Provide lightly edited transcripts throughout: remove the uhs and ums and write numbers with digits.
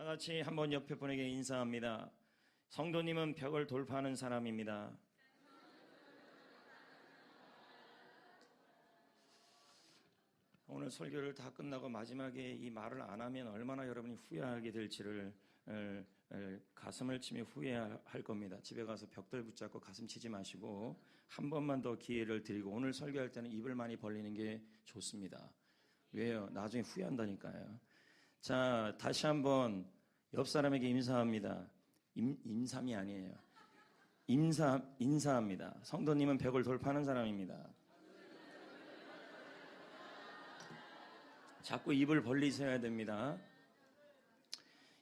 같이 한번 옆에 분에게 인사합니다. 성도님은 벽을 돌파하는 사람입니다. 오늘 설교를 다 끝나고 마지막에 이 말을 안 하면 얼마나 여러분이 후회하게 될지를 가슴을 치며 후회할 겁니다. 집에 가서 벽들 붙잡고 가슴 치지 마시고 한 번만 더 기회를 드리고 오늘 설교할 때는 입을 많이 벌리는 게 좋습니다. 왜요? 나중에 후회한다니까요. 자, 다시 한번 옆 사람에게 인사합니다. 인삼이 아니에요. 인사합니다. 성도님은 벽을 돌파하는 사람입니다. 자꾸 입을 벌리셔야 됩니다.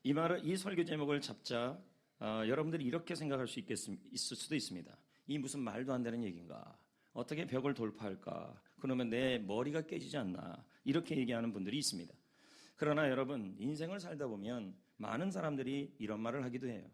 이 설교 제목을 잡자 여러분들이 이렇게 생각할 수 있을 수도 있습니다. 이 무슨 말도 안 되는 얘기인가? 어떻게 벽을 돌파할까? 그러면 내 머리가 깨지지 않나? 이렇게 얘기하는 분들이 있습니다. 그러나 여러분, 인생을 살다 보면 많은 사람들이 이런 말을 하기도 해요.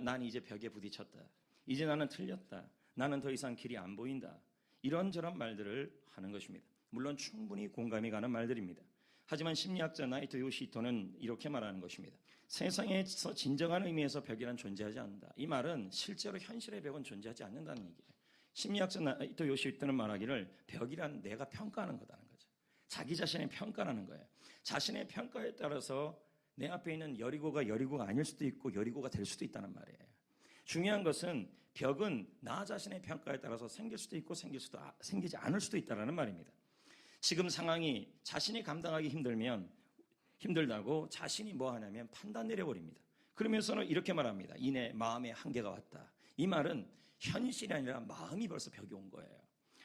난 이제 벽에 부딪혔다. 이제 나는 틀렸다. 나는 더 이상 길이 안 보인다. 이런저런 말들을 하는 것입니다. 물론 충분히 공감이 가는 말들입니다. 하지만 심리학자 나이토 요시히토는 이렇게 말하는 것입니다. 세상에서 진정한 의미에서 벽이란 존재하지 않는다. 이 말은 실제로 현실의 벽은 존재하지 않는다는 얘기예요. 심리학자 나이토 요시히토는 말하기를 벽이란 내가 평가하는 거다는 거죠. 자기 자신의 평가라는 거예요. 자신의 평가에 따라서 내 앞에 있는 여리고가 여리고가 아닐 수도 있고 여리고가 될 수도 있다는 말이에요. 중요한 것은 벽은 나 자신의 평가에 따라서 생길 수도 있고 생기지 않을 수도 있다는 말입니다. 지금 상황이 자신이 감당하기 힘들다고 자신이 뭐 하냐면 판단 내려버립니다. 그러면서는 이렇게 말합니다. 이내 마음의 한계가 왔다. 이 말은 현실이 아니라 마음이 벌써 벽이 온 거예요.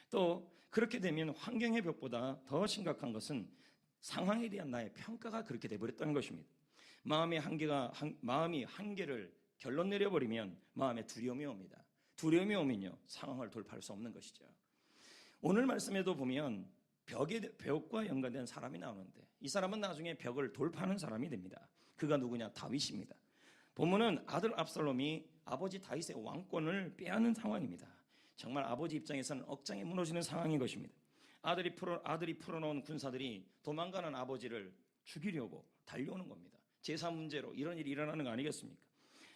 또 그렇게 되면 환경의 벽보다 더 심각한 것은 상황에 대한 나의 평가가 그렇게 돼버렸다는 것입니다. 마음이 한계를 결론 내려버리면 마음에 두려움이 옵니다. 두려움이 오면요, 상황을 돌파할 수 없는 것이죠. 오늘 말씀에도 보면 벽과 연관된 사람이 나오는데 이 사람은 나중에 벽을 돌파하는 사람이 됩니다. 그가 누구냐? 다윗입니다. 본문은 아들 압살롬이 아버지 다윗의 왕권을 빼앗는 상황입니다. 정말 아버지 입장에서는 억장이 무너지는 상황인 것입니다. 아들이 풀어놓은 군사들이 도망가는 아버지를 죽이려고 달려오는 겁니다. 제사 문제로 이런 일이 일어나는 거 아니겠습니까?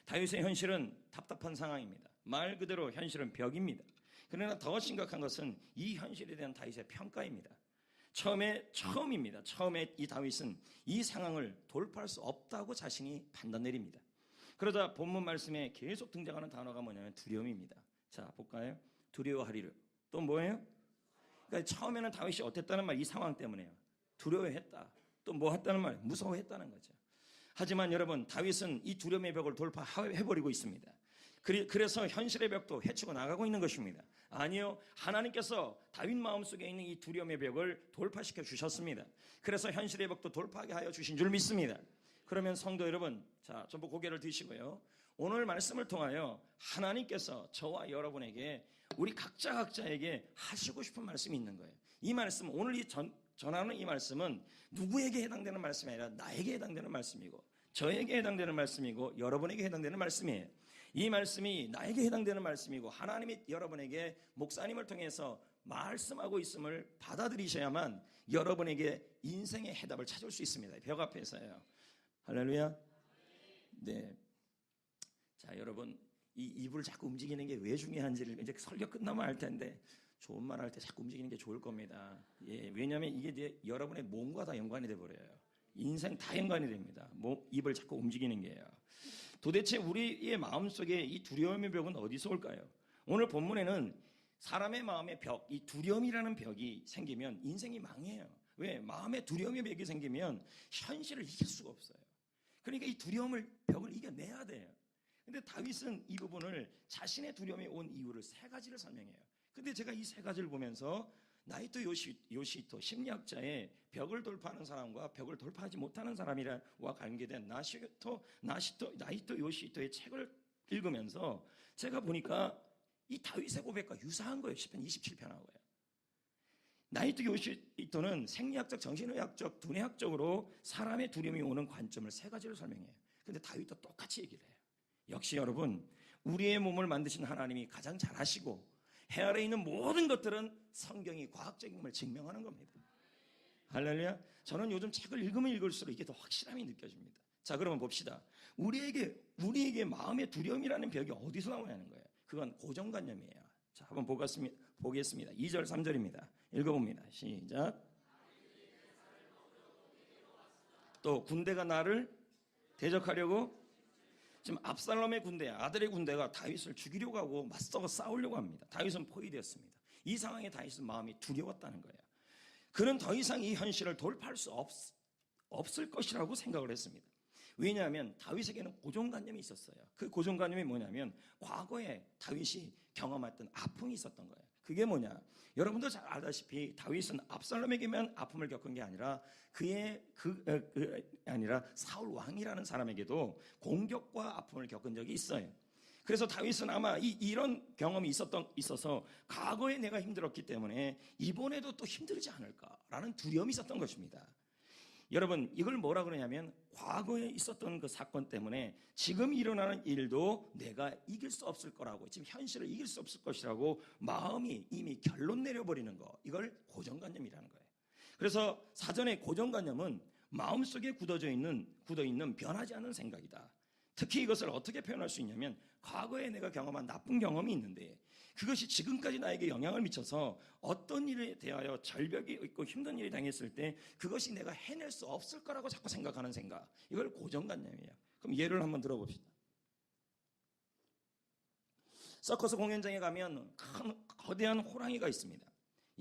다윗의 현실은 답답한 상황입니다. 말 그대로 현실은 벽입니다. 그러나 더 심각한 것은 이 현실에 대한 다윗의 평가입니다. 처음에 이 다윗은 이 상황을 돌파할 수 없다고 자신이 판단 내립니다. 그러자 본문 말씀에 계속 등장하는 단어가 뭐냐면 두려움입니다. 자, 볼까요? 두려워하리라. 또 뭐예요? 그러니까 처음에는 다윗이 어땠다는 말, 이 상황 때문에요. 두려워했다. 또 뭐 했다는 말, 무서워했다는 거죠. 하지만 여러분, 다윗은 이 두려움의 벽을 돌파해버리고 있습니다. 그래서 현실의 벽도 헤치고 나가고 있는 것입니다. 아니요, 하나님께서 다윗 마음속에 있는 이 두려움의 벽을 돌파시켜 주셨습니다. 그래서 현실의 벽도 돌파하게 하여 주신 줄 믿습니다. 그러면 성도 여러분, 자, 전부 고개를 드시고요. 오늘 말씀을 통하여 하나님께서 저와 여러분에게, 우리 각자에게 하시고 싶은 말씀이 있는 거예요. 이 말씀, 오늘 전하는 이 말씀은 누구에게 해당되는 말씀이 아니라 나에게 해당되는 말씀이고, 저에게 해당되는 말씀이고, 여러분에게 해당되는 말씀이에요. 이 말씀이 나에게 해당되는 말씀이고, 하나님이 여러분에게 목사님을 통해서 말씀하고 있음을 받아들이셔야만 여러분에게 인생의 해답을 찾을 수 있습니다. 벽 앞에서요. 할렐루야. 네. 자, 여러분, 이 입을 자꾸 움직이는 게 왜 중요한지를 이제 설교 끝나면 알 텐데, 좋은 말 할 때 자꾸 움직이는 게 좋을 겁니다. 예, 왜냐하면 이게 이제 여러분의 몸과 다 연관이 돼 버려요. 인생 다 연관이 됩니다. 입을 자꾸 움직이는 게요. 도대체 우리의 마음속에 이 두려움의 벽은 어디서 올까요? 오늘 본문에는 사람의 마음의 벽, 이 두려움이라는 벽이 생기면 인생이 망해요. 왜? 마음에 두려움의 벽이 생기면 현실을 이길 수가 없어요. 그러니까 이 벽을 이겨내야 돼요. 근데 다윗은 이 부분을 자신의 두려움이 온 이유를 세 가지를 설명해요. 근데 제가 이 세 가지를 보면서 나이토 요시히토 심리학자의 벽을 돌파하는 사람과 벽을 돌파하지 못하는 사람이와 관계된 나이토 요시히토의 책을 읽으면서 제가 보니까 이 다윗의 고백과 유사한 거예요. 시편 27편하고요. 나이토 요시히토는 생리학적, 정신의학적, 두뇌학적으로 사람의 두려움이 오는 관점을 세 가지를 설명해요. 근데 다윗도 똑같이 얘기를 해요. 역시 여러분, 우리의 몸을 만드신 하나님이 가장 잘 아시고 해 아래에 있는 모든 것들은 성경이 과학적임을 증명하는 겁니다. 할렐루야. 저는 요즘 책을 읽으면 읽을수록 이게 더 확실함이 느껴집니다. 자, 그러면 봅시다. 우리에게 마음의 두려움이라는 벽이 어디서 나오냐는 거예요. 그건 고정관념이에요. 자, 한번 보겠습니다. 2절, 3절입니다. 읽어봅니다. 시작. 또 군대가 나를 대적하려고, 지금 압살롬의 군대, 아들의 군대가 다윗을 죽이려고 하고 맞서 싸우려고 합니다. 다윗은 포위되었습니다. 이 상황에 다윗은 마음이 두려웠다는 거예요. 그는 더 이상 이 현실을 돌파할 수 없을 것이라고 생각을 했습니다. 왜냐하면 다윗에게는 고정관념이 있었어요. 그 고정관념이 뭐냐면 과거에 다윗이 경험했던 아픔이 있었던 거예요. 그게 뭐냐? 여러분도 잘 알다시피 다윗은 압살롬에게만 아픔을 겪은 게 아니라 아니라 사울 왕이라는 사람에게도 공격과 아픔을 겪은 적이 있어요. 그래서 다윗은 아마 이런 경험이 있어서 과거에 내가 힘들었기 때문에 이번에도 또 힘들지 않을까라는 두려움이 있었던 것입니다. 여러분, 이걸 뭐라 그러냐면 과거에 있었던 그 사건 때문에 지금 일어나는 일도 내가 이길 수 없을 거라고, 지금 현실을 이길 수 없을 것이라고 마음이 이미 결론 내려버리는 거, 이걸 고정관념이라는 거예요. 그래서 사전에 고정관념은 마음속에 굳어 있는 변하지 않는 생각이다. 특히 이것을 어떻게 표현할 수 있냐면 과거에 내가 경험한 나쁜 경험이 있는데 그것이 지금까지 나에게 영향을 미쳐서 어떤 일에 대하여 절벽이 있고 힘든 일이 당했을 때 그것이 내가 해낼 수 없을 거라고 자꾸 생각하는 생각, 이걸 고정관념이에요. 그럼 예를 한번 들어봅시다. 서커스 공연장에 가면 큰 거대한 호랑이가 있습니다.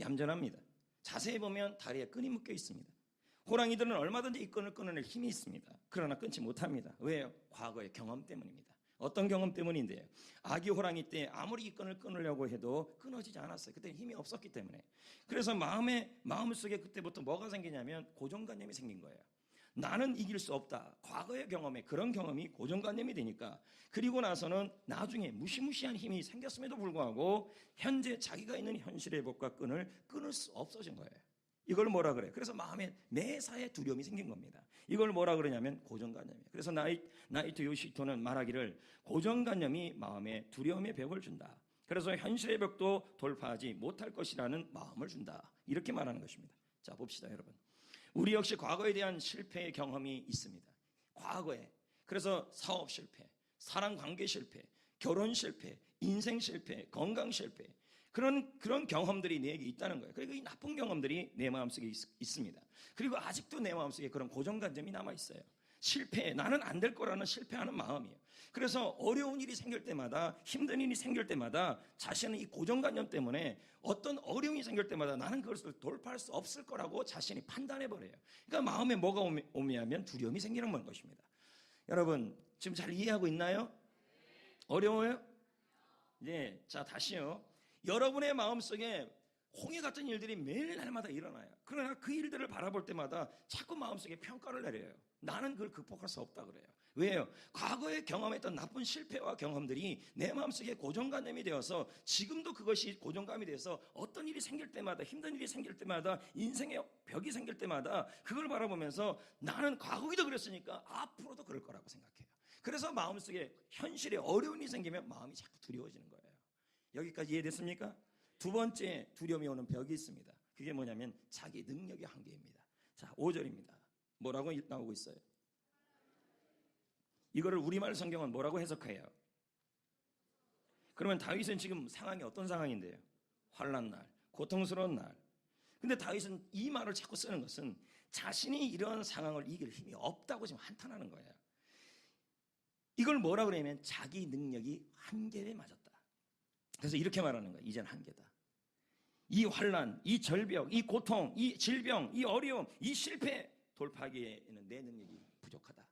얌전합니다. 자세히 보면 다리에 끈이 묶여 있습니다. 호랑이들은 얼마든지 이 끈을 끊어낼 힘이 있습니다. 그러나 끊지 못합니다. 왜요? 과거의 경험 때문입니다. 어떤 경험 때문인데요? 아기 호랑이 때 아무리 이 끈을 끊으려고 해도 끊어지지 않았어요. 그때 힘이 없었기 때문에. 그래서 마음속에 그때부터 뭐가 생기냐면 고정관념이 생긴 거예요. 나는 이길 수 없다. 과거의 경험에 그런 경험이 고정관념이 되니까, 그리고 나서는 나중에 무시무시한 힘이 생겼음에도 불구하고 현재 자기가 있는 현실의 법과 끈을 끊을 수 없어진 거예요. 이걸 뭐라 그래요? 그래서 마음에 매사에 두려움이 생긴 겁니다. 이걸 뭐라 그러냐면 고정관념이에요. 그래서 나이토 요시토는 말하기를 고정관념이 마음에 두려움의 벽을 준다. 그래서 현실의 벽도 돌파하지 못할 것이라는 마음을 준다. 이렇게 말하는 것입니다. 자, 봅시다, 여러분. 우리 역시 과거에 대한 실패의 경험이 있습니다. 과거에. 그래서 사업 실패, 사랑 관계 실패, 결혼 실패, 인생 실패, 건강 실패, 그런 경험들이 내게 있다는 거예요. 그리고 이 나쁜 경험들이 내 마음속에 있습니다. 그리고 아직도 내 마음속에 그런 고정관념이 남아있어요. 실패, 나는 안 될 거라는 실패하는 마음이에요. 그래서 어려운 일이 생길 때마다, 힘든 일이 생길 때마다 자신은 이 고정관념 때문에 어떤 어려움이 생길 때마다 나는 그것을 돌파할 수 없을 거라고 자신이 판단해버려요. 그러니까 마음에 뭐가 오면 두려움이 생기는 것입니다. 여러분, 지금 잘 이해하고 있나요? 어려워요? 네, 자, 다시요. 여러분의 마음속에 홍해 같은 일들이 매일 날마다 일어나요. 그러나 그 일들을 바라볼 때마다 자꾸 마음속에 평가를 내려요. 나는 그걸 극복할 수 없다 그래요. 왜요? 과거에 경험했던 나쁜 실패와 경험들이 내 마음속에 고정관념이 되어서 지금도 그것이 고정감이 돼서 어떤 일이 생길 때마다, 힘든 일이 생길 때마다, 인생의 벽이 생길 때마다 그걸 바라보면서 나는 과거에도 그랬으니까 앞으로도 그럴 거라고 생각해요. 그래서 마음속에 현실에 어려운 일이 생기면 마음이 자꾸 두려워지는 거예요. 여기까지 이해됐습니까? 두 번째 두려움이 오는 벽이 있습니다. 그게 뭐냐면 자기 능력의 한계입니다. 자, 5절입니다. 뭐라고 나오고 있어요? 이거를 우리말 성경은 뭐라고 해석해요? 그러면 다윗은 지금 상황이 어떤 상황인데요? 환난 날, 고통스러운 날. 근데 다윗은 이 말을 자꾸 쓰는 것은 자신이 이런 상황을 이길 힘이 없다고 지금 한탄하는 거예요. 이걸 뭐라 그러냐면 자기 능력이 한계에 맞았다. 그래서 이렇게 말하는 거예요. 이제는 한계다. 이 환난, 이 절벽, 이 고통, 이 질병, 이 어려움, 이 실패 돌파하기에는 내 능력이 부족하다.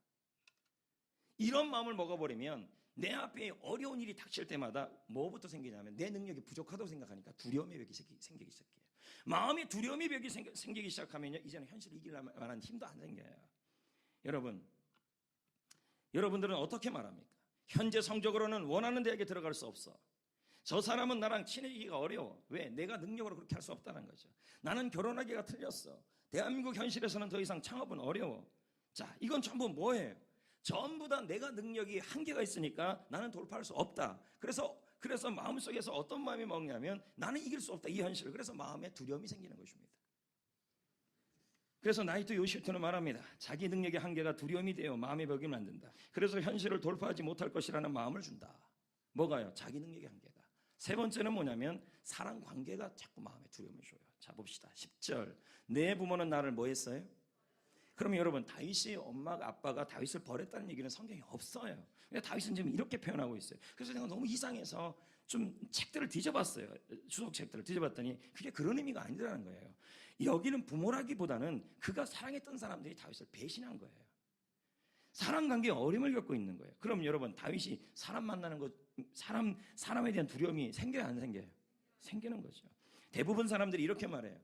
이런 마음을 먹어버리면 내 앞에 어려운 일이 닥칠 때마다 뭐부터 생기냐면 내 능력이 부족하다고 생각하니까 두려움의 벽이 생기기 시작해요. 마음에 두려움의 벽이 생기기 시작하면요, 이제는 현실을 이길 만한 힘도 안 생겨요. 여러분들은 어떻게 말합니까? 현재 성적으로는 원하는 대학에 들어갈 수 없어. 저 사람은 나랑 친해지기가 어려워. 왜? 내가 능력으로 그렇게 할 수 없다는 거죠. 나는 결혼하기가 틀렸어. 대한민국 현실에서는 더 이상 창업은 어려워. 자, 이건 전부 뭐예요? 전부 다 내가 능력이 한계가 있으니까 나는 돌파할 수 없다. 그래서 마음속에서 어떤 마음이 먹냐면 나는 이길 수 없다, 이 현실을. 그래서 마음에 두려움이 생기는 것입니다. 그래서 나이토 요시토는 말합니다. 자기 능력의 한계가 두려움이 되어 마음의 벽을 만든다. 그래서 현실을 돌파하지 못할 것이라는 마음을 준다. 뭐가요? 자기 능력의 한계가. 세 번째는 뭐냐면 사랑 관계가 자꾸 마음에 두려움을 줘요. 자 봅시다. 10절. 내 부모는 나를 뭐 했어요? 그러면 여러분, 다윗의 엄마가 아빠가 다윗을 버렸다는 얘기는 성경에 없어요. 다윗은 지금 이렇게 표현하고 있어요. 그래서 내가 너무 이상해서 좀 책들을 뒤져봤어요. 주석책들을 뒤져봤더니 그게 그런 의미가 아니라는 거예요. 여기는 부모라기보다는 그가 사랑했던 사람들이 다윗을 배신한 거예요. 사람 관계에 어려움을 겪고 있는 거예요. 그럼 여러분, 다윗이 사람 만나는 것, 사람에 대한 두려움이 생겨요, 안 생겨요? 생기는 거죠. 대부분 사람들이 이렇게 말해요.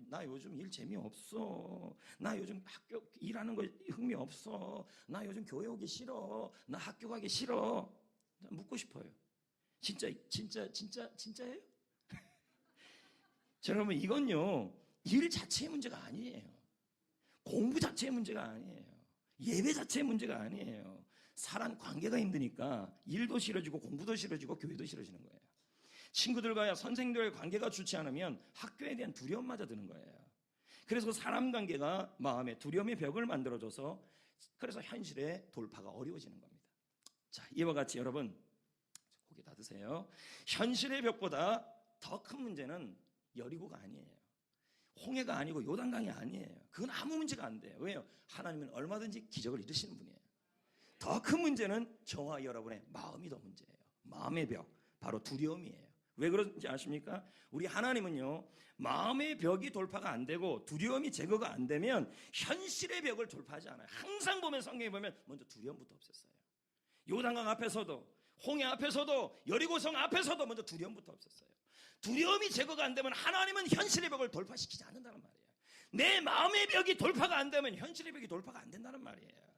나 요즘 일 재미없어. 나 요즘 학교 일하는 거 흥미 없어. 나 요즘 교회 오기 싫어. 나 학교 가기 싫어. 묻고 싶어요. 진짜예요? 자, 여러분, 이건요, 일 자체의 문제가 아니에요. 공부 자체의 문제가 아니에요. 예배 자체의 문제가 아니에요. 사람 관계가 힘드니까 일도 싫어지고 공부도 싫어지고 교회도 싫어지는 거예요. 친구들과 선생님들의 관계가 좋지 않으면 학교에 대한 두려움마저 드는 거예요. 그래서 사람 관계가 마음에 두려움의 벽을 만들어줘서 그래서 현실의 돌파가 어려워지는 겁니다. 자, 이와 같이 여러분 고개 닫으세요. 현실의 벽보다 더 큰 문제는 여리고가 아니에요. 홍해가 아니고 요단강이 아니에요. 그건 아무 문제가 안 돼요. 왜요? 하나님은 얼마든지 기적을 이루시는 분이에요. 더 큰 문제는 저와 여러분의 마음이 더 문제예요. 마음의 벽, 바로 두려움이에요. 왜 그런지 아십니까? 우리 하나님은요, 마음의 벽이 돌파가 안 되고 두려움이 제거가 안 되면 현실의 벽을 돌파하지 않아요. 항상 보면 성경에 보면 먼저 두려움부터 없앴어요. 요단강 앞에서도 홍해 앞에서도 여리고성 앞에서도 먼저 두려움부터 없앴어요. 두려움이 제거가 안 되면 하나님은 현실의 벽을 돌파시키지 않는다는 말이에요. 내 마음의 벽이 돌파가 안 되면 현실의 벽이 돌파가 안 된다는 말이에요.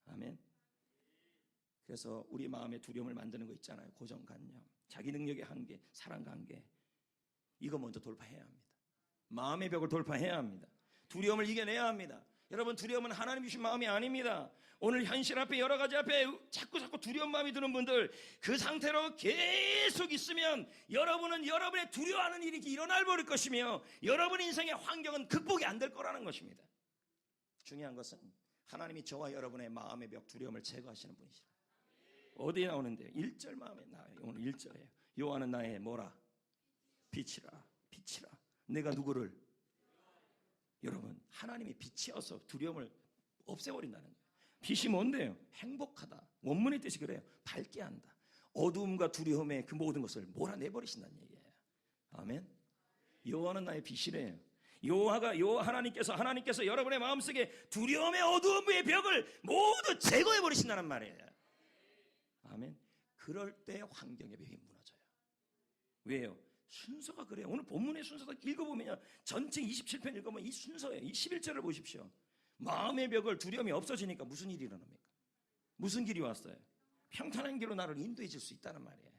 아멘. 그래서 우리 마음의 두려움을 만드는 거 있잖아요. 고정관념, 자기 능력의 한계, 사랑 관계, 이거 먼저 돌파해야 합니다. 마음의 벽을 돌파해야 합니다. 두려움을 이겨내야 합니다. 여러분, 두려움은 하나님 주신 마음이 아닙니다. 오늘 현실 앞에 여러 가지 앞에 자꾸 두려운 마음이 드는 분들, 그 상태로 계속 있으면 여러분은 여러분의 두려워하는 일이 일어날 버릴 것이며 여러분 인생의 환경은 극복이 안 될 거라는 것입니다. 중요한 것은 하나님이 저와 여러분의 마음의 벽, 두려움을 제거하시는 분이시라. 어디에 나오는데요? 1절 마음에 나와요. 오늘 1절이에요. 여호와는 나의 뭐라? 빛이라. 내가 누구를? 여러분, 하나님이 빛이어서 두려움을 없애버린다는 거예요. 빛이 뭔데요? 행복하다. 원문의 뜻이 그래요. 밝게 한다. 어두움과 두려움의 그 모든 것을 몰아내버리신다는 얘기예요. 아멘. 여호와는 나의 빛이래요. 하나님께서 여러분의 마음속에 두려움의 어두움의 벽을 모두 제거해 버리신다는 말이에요. 아멘. 그럴 때 환경의 벽이 무너져요. 왜요? 순서가 그래요. 오늘 본문의 순서도 읽어보면 전체 27편 읽어보면 이 순서예요. 이 11절을 보십시오. 마음의 벽을 두려움이 없어지니까 무슨 일이 일어납니까? 무슨 길이 왔어요? 평탄한 길로 나를 인도해 줄 수 있다는 말이에요.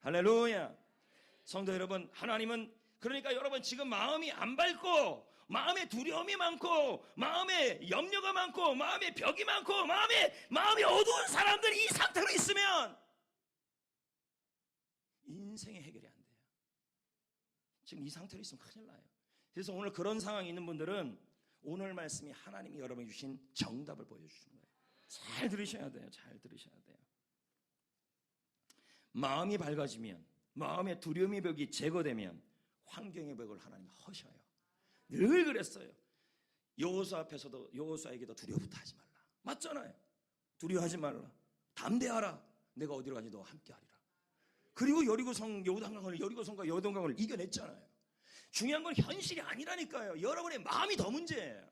할렐루야. 성도 여러분, 하나님은 그러니까 여러분 지금 마음이 안 밝고 마음에 두려움이 많고 마음에 염려가 많고 마음에 벽이 많고 마음이 어두운 사람들이 이 상태로 있으면 인생의 해결이 안 돼요. 지금 이 상태로 있으면 큰일 나요. 그래서 오늘 그런 상황이 있는 분들은 오늘 말씀이 하나님이 여러분이 주신 정답을 보여주시는 거예요. 잘 들으셔야 돼요. 잘 들으셔야 돼요. 마음이 밝아지면, 마음의 두려움의 벽이 제거되면 환경의 벽을 하나님이 허셔요. 늘 그랬어요. 여호수아에게도 두려워부터 하지 말라. 맞잖아요. 두려워하지 말라. 담대하라. 내가 어디로 가니 너와 함께하리라. 그리고 여리고성과 요단강을 이겨냈잖아요. 중요한 건 현실이 아니라니까요. 여러분의 마음이 더 문제예요.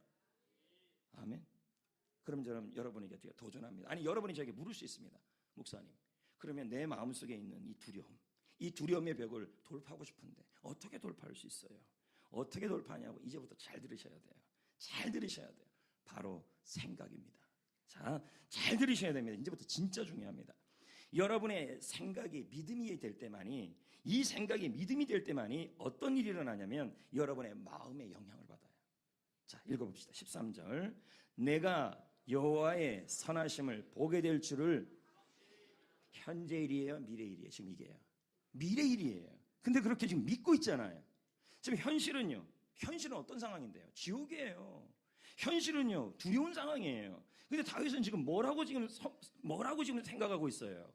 아멘. 그럼 저는 여러분에게 도전합니다. 아니, 여러분이 저에게 물을 수 있습니다. 목사님, 그러면 내 마음속에 있는 이 두려움의 벽을 돌파하고 싶은데 어떻게 돌파할 수 있어요? 어떻게 돌파하냐고 이제부터 잘 들으셔야 돼요. 잘 들으셔야 돼요. 바로 생각입니다. 자, 잘 들으셔야 됩니다. 이제부터 진짜 중요합니다. 여러분의 생각이 믿음이 될 때만이, 이 생각이 믿음이 될 때만이 어떤 일이 일어나냐면 여러분의 마음에 영향을 받아요. 자, 읽어봅시다. 13절. 내가 여호와의 선하심을 보게 될 줄을, 현재 일이에요, 미래 일이에요? 지금 이게요. 미래 일이에요. 근데 그렇게 지금 믿고 있잖아요. 지금 현실은요, 현실은 어떤 상황인데요? 지옥이에요. 현실은요, 두려운 상황이에요. 근데 다윗은 지금 뭐라고 지금 생각하고 있어요?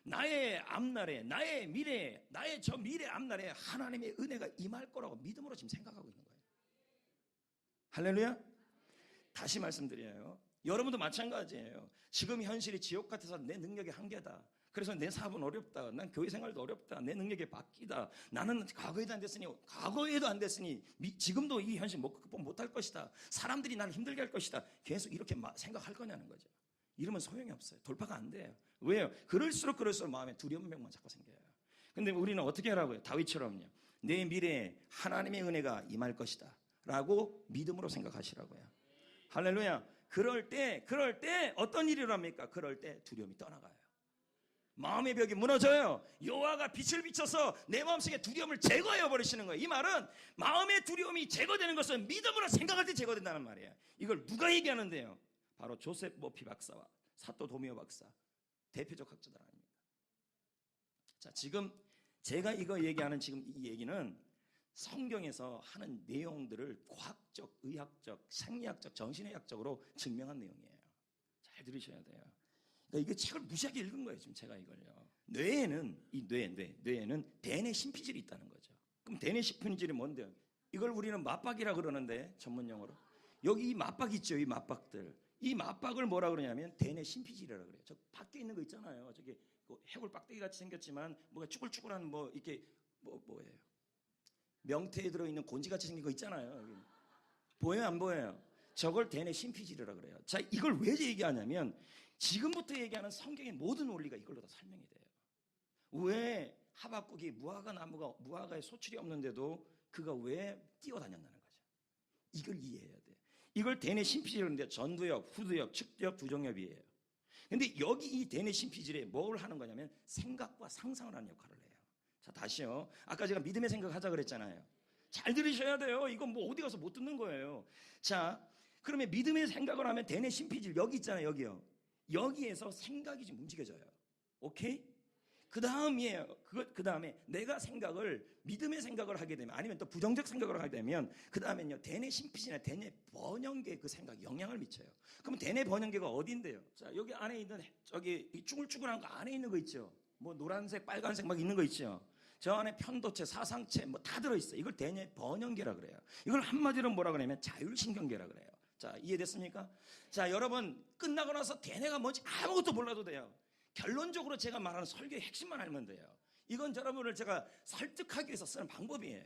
나의 앞날에, 나의 미래에, 나의 저 미래 앞날에 하나님의 은혜가 임할 거라고 믿음으로 지금 생각하고 있는 거예요. 할렐루야? 다시 말씀드려요. 여러분도 마찬가지예요. 지금 현실이 지옥 같아서 내 능력이 한계다. 그래서 내 사업은 어렵다. 난 교회 생활도 어렵다. 내 능력이 바뀌다. 나는 과거에도 안 됐으니 지금도 이 현실 극복 못할 것이다. 사람들이 나를 힘들게 할 것이다. 계속 이렇게 생각할 거냐는 거죠. 이러면 소용이 없어요. 돌파가 안 돼요. 왜요? 그럴수록 마음에 두려운 병만 자꾸 생겨요. 근데 우리는 어떻게 하라고요? 다윗처럼요. 내 미래에 하나님의 은혜가 임할 것이다 라고 믿음으로 생각하시라고요. 할렐루야. 그럴 때 어떤 일이 일어납니까? 그럴 때 두려움이 떠나가요. 마음의 벽이 무너져요. 여호와가 빛을 비춰서 내 마음속에 두려움을 제거해 버리시는 거예요. 이 말은 마음의 두려움이 제거되는 것은 믿음으로 생각할 때 제거된다는 말이에요. 이걸 누가 얘기하는데요? 바로 조셉 머피 박사와 사토 도미오 박사, 대표적 학자들 아닙니까? 자, 지금 제가 이거 얘기하는 지금 이 얘기는 성경에서 하는 내용들을 과학적, 의학적, 생리학적, 정신의학적으로 증명한 내용이에요. 잘 들으셔야 돼요. 그러니까 이게 책을 무시하게 읽은 거예요. 지금 제가 이걸요. 뇌에는 대뇌 심피질이 있다는 거죠. 그럼 대뇌 심피질이 뭔데요? 이걸 우리는 맞박이라 그러는데 전문용어로 여기 이 맞박 있죠. 이 맞박들. 이 맞박을 뭐라 그러냐면 대뇌 심피질이라고 그래요. 저 밖에 있는 거 있잖아요. 저기 해골 빡대기 같이 생겼지만 뭐가 쭈글쭈글한 뭐 이렇게 뭐예요? 명태에 들어있는 곤지같이 생긴 거 있잖아요. 여기. 보여요? 안 보여요? 저걸 대뇌 심피질이라고 그래요. 자, 이걸 왜 얘기하냐면 지금부터 얘기하는 성경의 모든 원리가 이걸로 다 설명이 돼요. 왜 하박국이 무화과에 소출이 없는데도 그가 왜 뛰어다녔다는 거죠. 이걸 이해해야 돼요. 이걸 대뇌 심피질인데 전두엽, 후두엽, 측두엽, 두정엽이에요. 근데 여기 이 대뇌 심피질에 뭘 하는 거냐면 생각과 상상을 하는 역할을 해요. 자, 다시요. 아까 제가 믿음의 생각하자 그랬잖아요. 잘 들으셔야 돼요. 이건 뭐 어디 가서 못 듣는 거예요. 자, 그러면 믿음의 생각을 하면 대뇌 심피질 여기 있잖아요. 여기요. 여기에서 생각이 좀 움직여져요. 오케이? 그 다음에 내가 믿음의 생각을 하게 되면 아니면 또 부정적 생각을 하게 되면 그 다음엔요. 대뇌 심피질이나 대뇌 번영계에 그 생각이 영향을 미쳐요. 그럼 대뇌 번영계가 어딘데요? 자, 여기 안에 있는 저기 쭈글쭈글한 거 안에 있는 거 있죠. 뭐 노란색, 빨간색 막 있는 거 있죠. 저 안에 편도체, 사상체 뭐 다 들어있어요. 이걸 대뇌 번영계라 그래요. 이걸 한마디로 뭐라 그러냐면 자율신경계라 그래요. 자, 이해됐습니까? 자, 여러분 끝나고 나서 대뇌가 뭔지 아무것도 몰라도 돼요. 결론적으로 제가 말하는 설교의 핵심만 알면 돼요. 이건 여러분을 제가 설득하기 위해서 쓰는 방법이에요.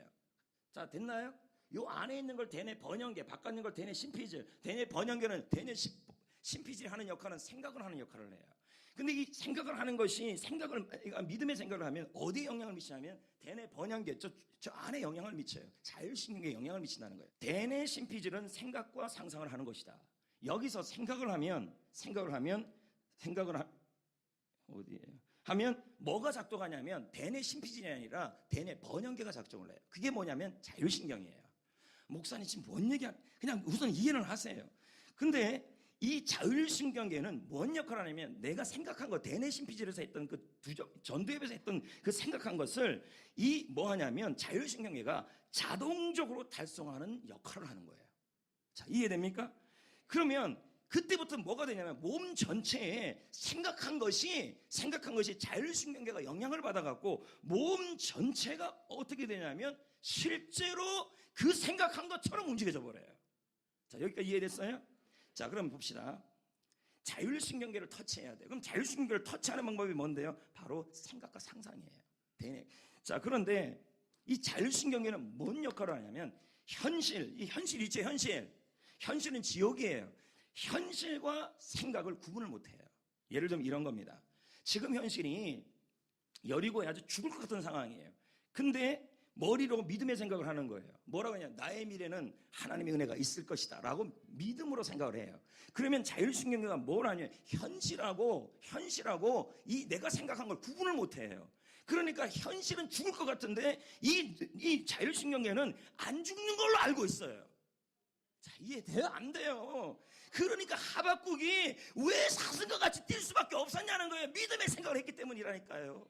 자, 됐나요? 요 안에 있는 걸 대뇌 번영계, 바깥 있는 걸 대뇌 심피질. 대뇌 번영계는 대뇌 심피질이 하는 역할은 생각을 하는 역할을 해요. 근데 이 생각을 하는 것이 믿음의 생각을 하면 어디에 영향을 미치냐면 대뇌 번영계 저 안에 영향을 미쳐요. 자율신경계에 영향을 미친다는 거예요. 대뇌 심피질은 생각과 상상을 하는 것이다. 여기서 생각을 하면 뭐가 작동하냐면 대뇌 심피질이 아니라 대뇌 번영계가 작동을 해요. 그게 뭐냐면 자율신경이에요. 목사님 지금 뭔 얘기야? 그냥 우선 이해를 하세요. 근데 이 자율신경계는 뭔 역할을 하냐면 내가 생각한 거 대뇌 심피질에서 했던 그 전두엽에서 했던 그 생각한 것을 뭐 하냐면 자율신경계가 자동적으로 달성하는 역할을 하는 거예요. 자, 이해됩니까? 그러면 그때부터 뭐가 되냐면 몸 전체에 생각한 것이 자율신경계가 영향을 받아갖고 몸 전체가 어떻게 되냐면 실제로 그 생각한 것처럼 움직여져 버려요. 자, 여기까지 이해됐어요? 자, 그럼 봅시다. 자율신경계를 터치해야 돼요. 그럼 자율신경계를 터치하는 방법이 뭔데요? 바로 생각과 상상이에요. 자, 그런데 이 자율신경계는 뭔 역할을 하냐면 이 현실 있죠, 현실은 지옥이에요. 현실과 생각을 구분을 못해요. 예를 들면 이런 겁니다. 지금 현실이 여리고에 아주 죽을 것 같은 상황이에요. 근데 머리로 믿음의 생각을 하는 거예요. 뭐라고 하냐? 나의 미래는 하나님의 은혜가 있을 것이다 라고 믿음으로 생각을 해요. 그러면 자율신경계가 뭘 하냐? 현실하고 이 내가 생각한 걸 구분을 못해요. 그러니까 현실은 죽을 것 같은데 이 자율신경계는 안 죽는 걸로 알고 있어요. 자, 이해돼요? 안 돼요. 그러니까 하박국이 왜 사슴과 같이 뛸 수밖에 없었냐는 거예요. 믿음의 생각을 했기 때문이라니까요.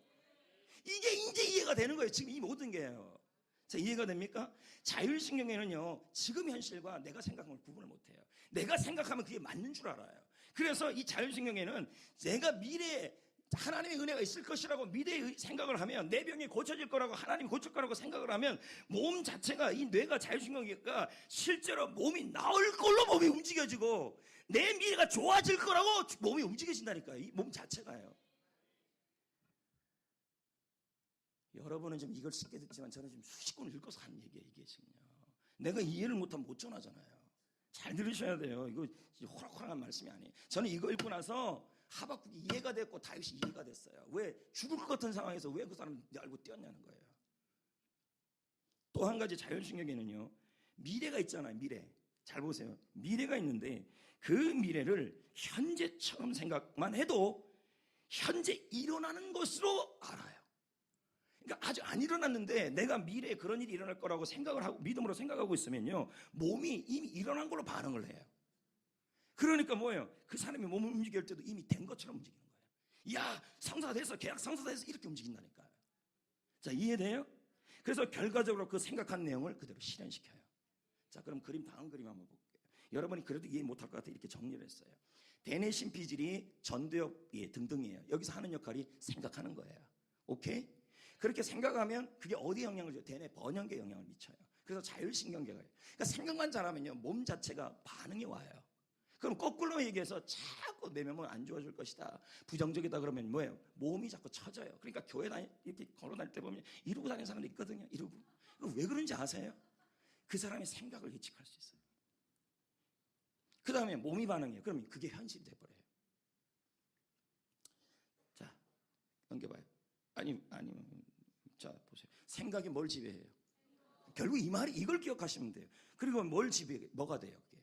이게 이제 이해가 되는 거예요. 지금 이 모든 게요. 자, 이해가 됩니까? 자율신경에는요, 지금 현실과 내가 생각한 걸 구분을 못해요. 내가 생각하면 그게 맞는 줄 알아요. 그래서 이 자율신경에는 내가 미래에 하나님의 은혜가 있을 것이라고 미래의 생각을 하면, 내 병이 고쳐질 거라고, 하나님이 고칠 거라고 생각을 하면, 몸 자체가, 이 뇌가, 자율신경계가 실제로 몸이 나을 걸로 몸이 움직여지고, 내 미래가 좋아질 거라고 몸이 움직여진다니까요. 이 몸 자체가요. 여러분은 좀 이걸 쉽게 듣지만 저는 지금 수십 권을 읽어서 하는 얘기예요. 이게 지금요. 내가 이해를 못하면 못 전하잖아요. 잘 들으셔야 돼요. 이거 호락호락한 말씀이 아니에요. 저는 이거 읽고 나서 하박국이 이해가 됐고 다윗이 이해가 됐어요. 왜 죽을 것 같은 상황에서 왜 그 사람 알고 뛰었냐는 거예요. 또 한 가지 자율신경에는요, 미래가 있잖아요. 미래. 잘 보세요. 미래가 있는데 그 미래를 현재처럼 생각만 해도 현재 일어나는 것으로 알아요. 그러니까 아직 안 일어났는데 내가 미래에 그런 일이 일어날 거라고 생각을 하고 믿음으로 생각하고 있으면요, 몸이 이미 일어난 걸로 반응을 해요. 그러니까 뭐예요? 그 사람이 몸을 움직일 때도 이미 된 것처럼 움직이는 거예요. 야, 성사가 됐어, 계약 성사가 됐어, 이렇게 움직인다니까요. 자, 이해돼요? 그래서 결과적으로 그 생각한 내용을 그대로 실현시켜요. 자, 그럼 다음 그림 한번 볼게요. 여러분이 그래도 이해 못할 것 같아 이렇게 정리를 했어요. 대뇌 심피질이 전두엽 등등이에요. 여기서 하는 역할이 생각하는 거예요. 오케이? 그렇게 생각하면 그게 어디에 영향을 줘요? 대뇌 번영계에 영향을 미쳐요. 그래서 자율신경계가 해요. 그러니까 생각만 잘하면요, 몸 자체가 반응이 와요. 그럼 거꾸로 얘기해서 자꾸 내 몸은 안 좋아질 것이다, 부정적이다 그러면 뭐예요? 몸이 자꾸 처져요. 그러니까 교회 이렇게 걸어 다닐 때 보면 이러고 다니는 사람도 있거든요. 이러고. 왜 그런지 아세요? 그 사람의 생각을 예측할 수 있어요. 그 다음에 몸이 반응해요. 그러면 그게 현실이 돼버려요. 자, 넘겨봐요. 자, 보세요. 생각이 뭘 지배해요? 결국 이 말이, 이걸 기억하시면 돼요. 그리고 뭘 지배해? 뭐가 돼요? 그게.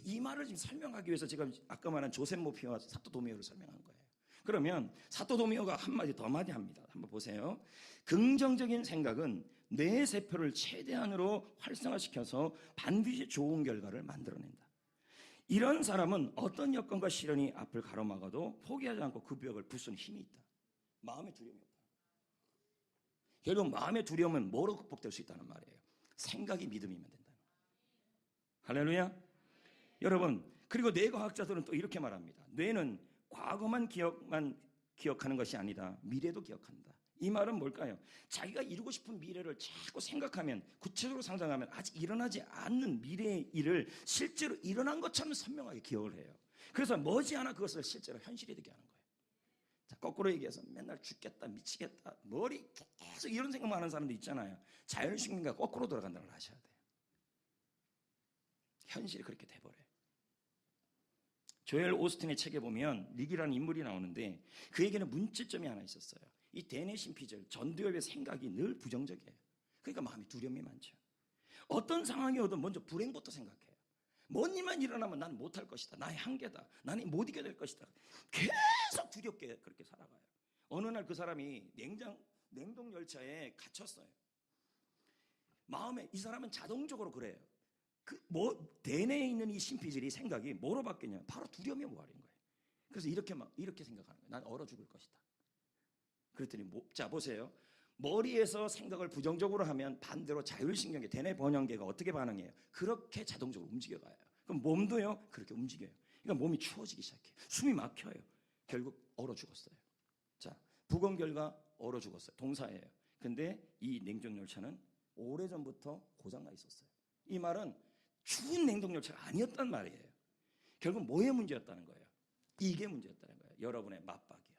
이 말을 지금 설명하기 위해서 제가 아까 말한 조셉 모피와 사토 도미오를 설명한 거예요. 그러면 사토 도미오가 한마디 더 많이 합니다. 한번 보세요. 긍정적인 생각은 뇌 세포를 최대한으로 활성화시켜서 반드시 좋은 결과를 만들어낸다. 이런 사람은 어떤 여건과 시련이 앞을 가로막아도 포기하지 않고 그 벽을 부수는 힘이 있다. 마음의 두려움이 없다. 결국 마음의 두려움은 뭐로 극복될 수 있다는 말이에요? 생각이 믿음이면 된다는 거예요. 할렐루야. 여러분, 그리고 뇌과학자들은 또 이렇게 말합니다. 뇌는 과거만 기억하는 것이 아니다, 미래도 기억한다. 이 말은 뭘까요? 자기가 이루고 싶은 미래를 자꾸 생각하면, 구체적으로 상상하면 아직 일어나지 않는 미래의 일을 실제로 일어난 것처럼 선명하게 기억을 해요. 그래서 머지않아 그것을 실제로 현실이 되게 하는 거예요. 자, 거꾸로 얘기해서 맨날 죽겠다, 미치겠다, 머리 계속 이런 생각만 하는 사람도 있잖아요. 자율신경과 거꾸로 돌아간다는 걸 아셔야 돼요. 현실이 그렇게 돼버려요. 조엘 오스틴의 책에 보면 닉이라는 인물이 나오는데 그에게는 문제점이 하나 있었어요. 이 대뇌 심피절, 전두엽의 생각이 늘 부정적이에요. 그러니까 마음이 두려움이 많죠. 어떤 상황이 오든 먼저 불행부터 생각해요. 뭔 일만 일어나면 나는 못할 것이다, 나의 한계다, 나는 못 이겨낼 것이다. 계속 두렵게 그렇게 살아가요. 어느 날 그 사람이 냉동 열차에 갇혔어요. 마음에, 이 사람은 자동적으로 그래요. 대뇌에 있는 이 심피질이 생각이 뭐로 바뀌냐? 바로 두려움이 모아린 거예요. 그래서 이렇게 생각하는 거예요. 난 얼어 죽을 것이다. 그랬더니 자, 보세요. 머리에서 생각을 부정적으로 하면 반대로 자율신경계, 대뇌 번영계가 어떻게 반응해요? 그렇게 자동적으로 움직여가요. 그럼 몸도요, 그렇게 움직여요. 그러니까 몸이 추워지기 시작해요. 숨이 막혀요. 결국 얼어 죽었어요. 자, 부검 결과 얼어 죽었어요. 동사예요. 근데 이 냉동열차는 오래전부터 고장나 있었어요. 이 말은 추운 냉동열차가 아니었단 말이에요. 결국 뭐의 문제였다는 거예요? 이게 문제였다는 거예요. 여러분의 맞박이요.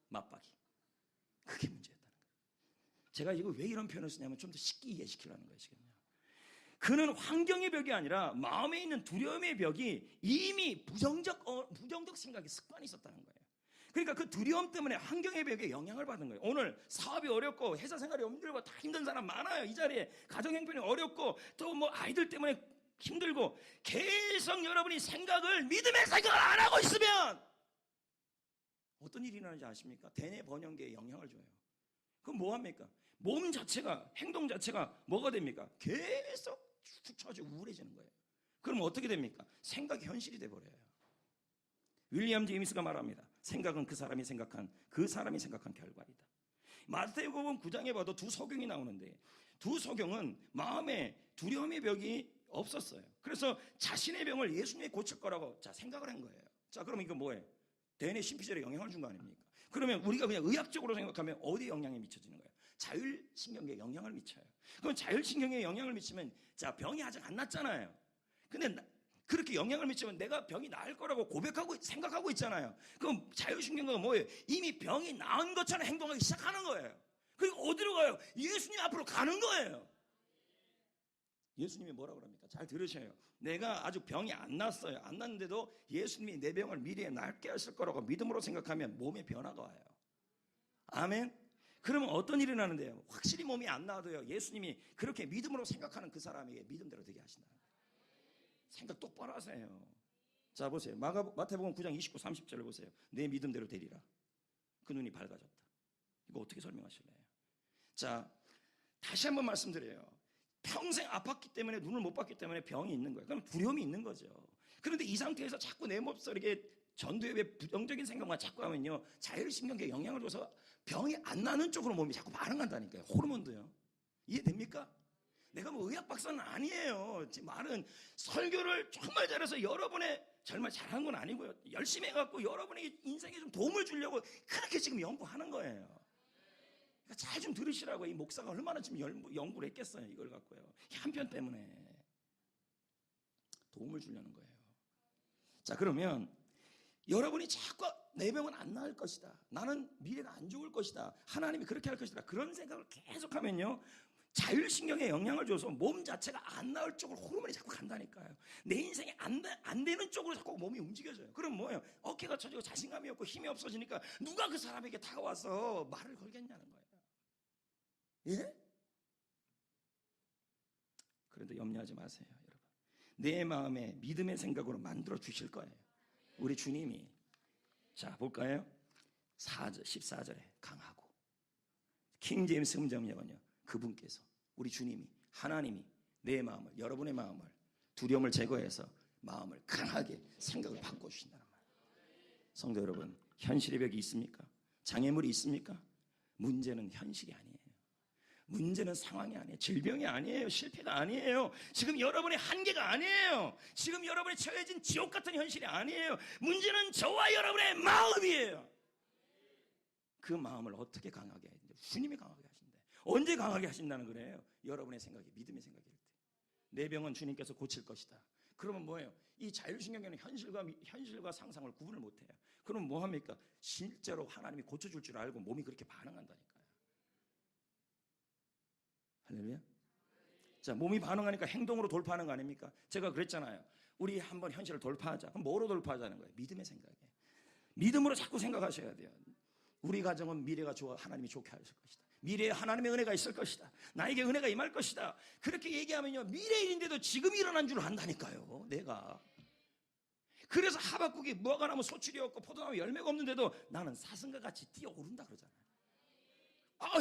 맞박이. 그게 문제였다는 거예요. 제가 이거 왜 이런 표현을 쓰냐면 좀 더 쉽게 이해시키려는 거예요, 지금요. 그는 환경의 벽이 아니라 마음에 있는 두려움의 벽이 이미 부정적 생각이 습관이 있었다는 거예요. 그러니까 그 두려움 때문에 환경의 벽에 영향을 받은 거예요. 오늘 사업이 어렵고 회사 생활이 힘들고 다 힘든 사람 많아요. 이 자리에 가정 형편이 어렵고 또 뭐 아이들 때문에 힘들고 계속 여러분이 믿음의 생각을 안 하고 있으면 어떤 일이 일어나는지 아십니까? 대뇌 번영계에 영향을 줘요. 그럼 뭐 합니까? 몸 자체가, 행동 자체가 뭐가 됩니까? 계속 축 처지고 우울해지는 거예요. 그럼 어떻게 됩니까? 생각이 현실이 돼버려요. 윌리엄 제임스가 말합니다. 생각은 그 사람이 생각한 결과이다. 마태복음 9장에 봐도 두 소경이 나오는데 두 소경은 마음에 두려움의 벽이 없었어요. 그래서 자신의 병을 예수님이 고칠 거라고 생각을 한 거예요. 자, 그럼 이거 뭐예요? 대뇌 심피절에 영향을 준 거 아닙니까? 그러면 우리가 그냥 의학적으로 생각하면 어디에 영향이 미쳐지는 거예요? 자율신경계에 영향을 미쳐요. 그럼 자율신경계에 영향을 미치면 자, 병이 아직 안 났잖아요. 근데 그렇게 영향을 미치면 내가 병이 나을 거라고 고백하고 생각하고 있잖아요. 그럼 자율신경계가 뭐예요? 이미 병이 나은 것처럼 행동하기 시작하는 거예요. 그리고 어디로 가요? 예수님 앞으로 가는 거예요. 예수님이 뭐라고 그럽니까? 잘 들으셔요. 내가 아주 병이 안 났어요. 안 났는데도 예수님이 내 병을 미래에 낫게 하실 거라고 믿음으로 생각하면 몸에 변화가 와요. 아멘. 그러면 어떤 일이 나는데요? 확실히 몸이 안 나와도요, 예수님이 그렇게 믿음으로 생각하는 그 사람에게 믿음대로 되게 하신다. 생각 똑바로 하세요. 자, 보세요. 마태복음 9장 29, 30절을 보세요. 내 믿음대로 되리라. 그 눈이 밝아졌다. 이거 어떻게 설명하실래요? 자, 다시 한번 말씀드려요. 평생 아팠기 때문에, 눈을 못 봤기 때문에 병이 있는 거예요. 그럼 두려움이 있는 거죠. 그런데 이 상태에서 자꾸 내 몸속에 전두엽에 부정적인 생각만 자꾸 하면요, 자율신경계에 영향을 줘서 병이 안 나는 쪽으로 몸이 자꾸 반응한다니까요. 호르몬도요. 이해됩니까? 내가 뭐 의학 박사는 아니에요. 제 말은 설교를 정말 잘해서 여러분의 정말 잘하는 건 아니고요, 열심히 해갖고 여러분의 인생에 좀 도움을 주려고 그렇게 지금 연구하는 거예요. 그러니까 잘 좀 들으시라고. 이 목사가 얼마나 지금 연구를 했겠어요, 이걸 갖고요. 한편 때문에 도움을 주려는 거예요. 자, 그러면 여러분이 자꾸 내 병은 안 나을 것이다, 나는 미래가 안 좋을 것이다, 하나님이 그렇게 할 것이다, 그런 생각을 계속하면요, 자율신경에 영향을 줘서 몸 자체가 안 나을 쪽으로 호르몬이 자꾸 간다니까요. 내 인생이 안 되는 쪽으로 자꾸 몸이 움직여져요. 그럼 뭐예요? 어깨가 처지고 자신감이 없고 힘이 없어지니까 누가 그 사람에게 다가와서 말을 걸겠냐는 거예요. 예? 그런데 염려하지 마세요, 여러분. 내 마음에 믿음의 생각으로 만들어 주실 거예요, 우리 주님이. 자, 볼까요? 14절에 강하고. 킹제임스 음정역은요, 그분께서, 우리 주님이, 하나님이 내 마음을, 여러분의 마음을, 두려움을 제거해서 마음을 강하게 생각을 바꿔주신다는 말이에요. 성도 여러분, 현실의 벽이 있습니까? 장애물이 있습니까? 문제는 현실이 아니에요. 문제는 상황이 아니에요. 질병이 아니에요. 실패가 아니에요. 지금 여러분의 한계가 아니에요. 지금 여러분이 처해진 지옥 같은 현실이 아니에요. 문제는 저와 여러분의 마음이에요. 그 마음을 어떻게 강하게 해야 되는지 주님이 강하게 하신대. 언제 강하게 하신다는 거래요? 여러분의 생각이, 믿음의 생각일 때. 내 병은 주님께서 고칠 것이다. 그러면 뭐예요? 이 자율신경계는 현실과 상상을 구분을 못해요. 그럼 뭐 합니까? 실제로 하나님이 고쳐줄 줄 알고 몸이 그렇게 반응한다니까요. 할렐루야. 자, 몸이 반응하니까 행동으로 돌파하는 거 아닙니까? 제가 그랬잖아요. 우리 한번 현실을 돌파하자. 그럼 뭐로 돌파하자는 거예요? 믿음의 생각에. 믿음으로 자꾸 생각하셔야 돼요. 우리 가정은 미래가 좋아, 하나님이 좋게 하실 것이다. 미래에 하나님의 은혜가 있을 것이다. 나에게 은혜가 임할 것이다. 그렇게 얘기하면요, 미래일인데도 지금 일어난 줄 안다니까요, 내가. 그래서 하박국이 무화과 나무 소출이 없고 포도나무 열매가 없는데도 나는 사슴과 같이 뛰어오른다 그러잖아요.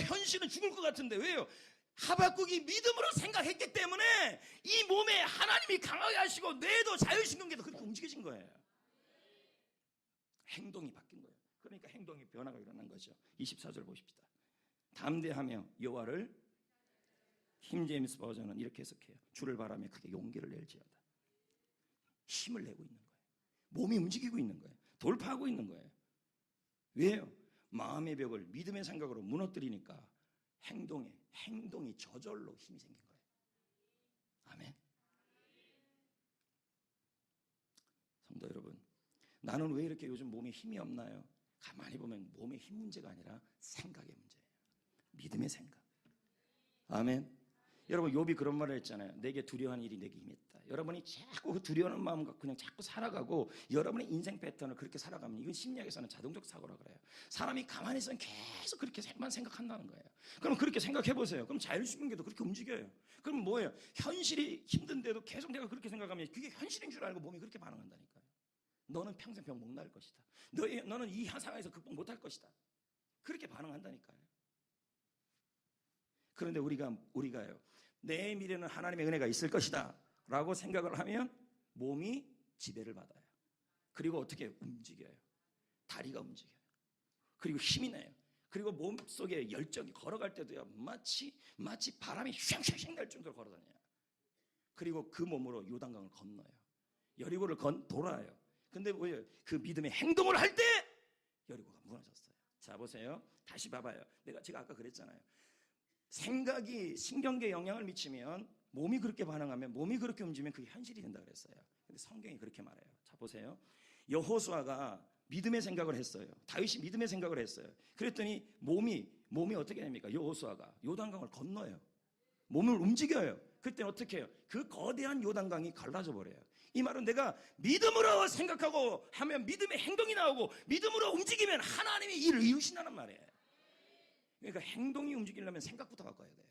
현실은 죽을 것 같은데 왜요? 하박국이 믿음으로 생각했기 때문에 이 몸에 하나님이 강하게 하시고 뇌도 자율신경계도 그렇게 움직여진 거예요. 행동이 바뀐 거예요. 그러니까 행동의 변화가 일어난 거죠. 24절 보십시다. 담대하며 여호와를, 킹제임스 버전은 이렇게 해석해요. 주를 바라며 크게 용기를 낼지어다. 힘을 내고 있는 거예요. 몸이 움직이고 있는 거예요. 돌파하고 있는 거예요. 왜요? 마음의 벽을 믿음의 생각으로 무너뜨리니까 행동이 저절로 힘이 생긴 거예요. 아멘. 성도 여러분, 나는 왜 이렇게 요즘 몸에 힘이 없나요? 가만히 보면 몸의 힘 문제가 아니라 생각의 문제예요. 믿음의 생각. 아멘. 여러분, 욥이 그런 말을 했잖아요. 내게 두려워하는 일이 내게 임했다. 여러분이 자꾸 그 두려워하는 마음 갖고 그냥 자꾸 살아가고 여러분의 인생 패턴을 그렇게 살아가면 이건 심리학에서는 자동적 사고라 그래요. 사람이 가만히 있으면 계속 그렇게만 생각한다는 거예요. 그럼 그렇게 생각해 보세요. 그럼 자율신경계도 그렇게 움직여요. 그럼 뭐예요? 현실이 힘든데도 계속 내가 그렇게 생각하면 그게 현실인 줄 알고 몸이 그렇게 반응한다니까요. 너는 평생 병 못 나을 것이다. 너는 이 상황에서 극복 못 할 것이다. 그렇게 반응한다니까요. 그런데 우리가요, 내 미래는 하나님의 은혜가 있을 것이다 라고 생각을 하면 몸이 지배를 받아요. 그리고 어떻게 움직여요? 다리가 움직여요. 그리고 힘이 나요. 그리고 몸속에 열정이 걸어갈 때도요, 마치 바람이 쉥쉥쉥 날 정도로 걸어다녀요. 그리고 그 몸으로 요단강을 건너요. 여리고를 돌아요. 근데 뭐예요? 그 믿음의 행동을 할 때 여리고가 무너졌어요. 자, 보세요. 다시 봐봐요. 제가 아까 그랬잖아요. 생각이 신경계에 영향을 미치면 몸이 그렇게 반응하면, 몸이 그렇게 움직이면 그게 현실이 된다 그랬어요. 근데 성경이 그렇게 말해요. 자, 보세요. 여호수아가 믿음의 생각을 했어요. 다윗이 믿음의 생각을 했어요. 그랬더니 몸이 어떻게 됩니까? 여호수아가 요단강을 건너요. 몸을 움직여요. 그때 어떻게 해요? 그 거대한 요단강이 갈라져 버려요. 이 말은 내가 믿음으로 생각하고 하면 믿음의 행동이 나오고, 믿음으로 움직이면 하나님이 일을 이루신다는 말이에요. 그러니까 행동이 움직이려면 생각부터 바꿔야 돼요.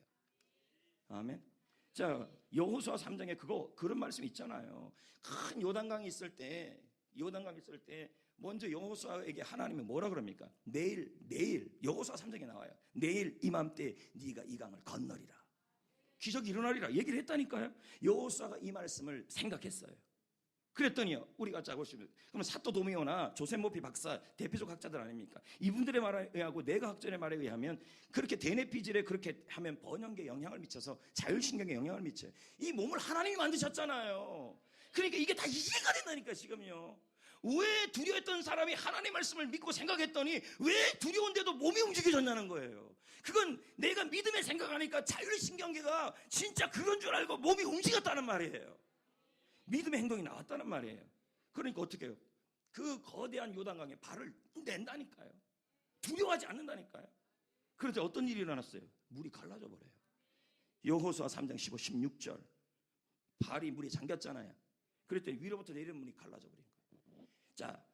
아멘. 자, 여호수아 3장에 그런 말씀이 있잖아요. 큰 요단강이 있을 때 먼저 여호수아에게 하나님이 뭐라 그럽니까? 내일 여호수아 3장에 나와요. 내일 이맘때 네가 이 강을 건너리라. 기적이 일어나리라 얘기를 했다니까요. 여호수아가 이 말씀을 생각했어요. 그랬더니요, 우리가 자 보시면, 그러면 사또 도미오나 조셉 모피 박사, 대표적 학자들 아닙니까? 이분들의 말에 의하고 내과학전의 말에 의하면 그렇게 대뇌피질에 그렇게 하면 번영계에 영향을 미쳐서 자율신경에 영향을 미쳐요. 이 몸을 하나님이 만드셨잖아요. 그러니까 이게 다 이해가 된다니까 지금요. 왜 두려워했던 사람이 하나님의 말씀을 믿고 생각했더니 왜 두려운데도 몸이 움직여졌냐는 거예요. 그건 내가 믿음의 생각하니까 자율신경계가 진짜 그런 줄 알고 몸이 움직였다는 말이에요. 믿음의 행동이 나왔다는 말이에요. 그러니까 어떻게 해요? 그 거대한 요단강에 발을 낸다니까요. 두려워하지 않는다니까요. 그런데 어떤 일이 일어났어요? 물이 갈라져 버려요. 여호수아 3장 15, 16절. 발이 물에 잠겼잖아요. 그랬더니 위로부터 내리는 물이 갈라져 버린 거예요. 자,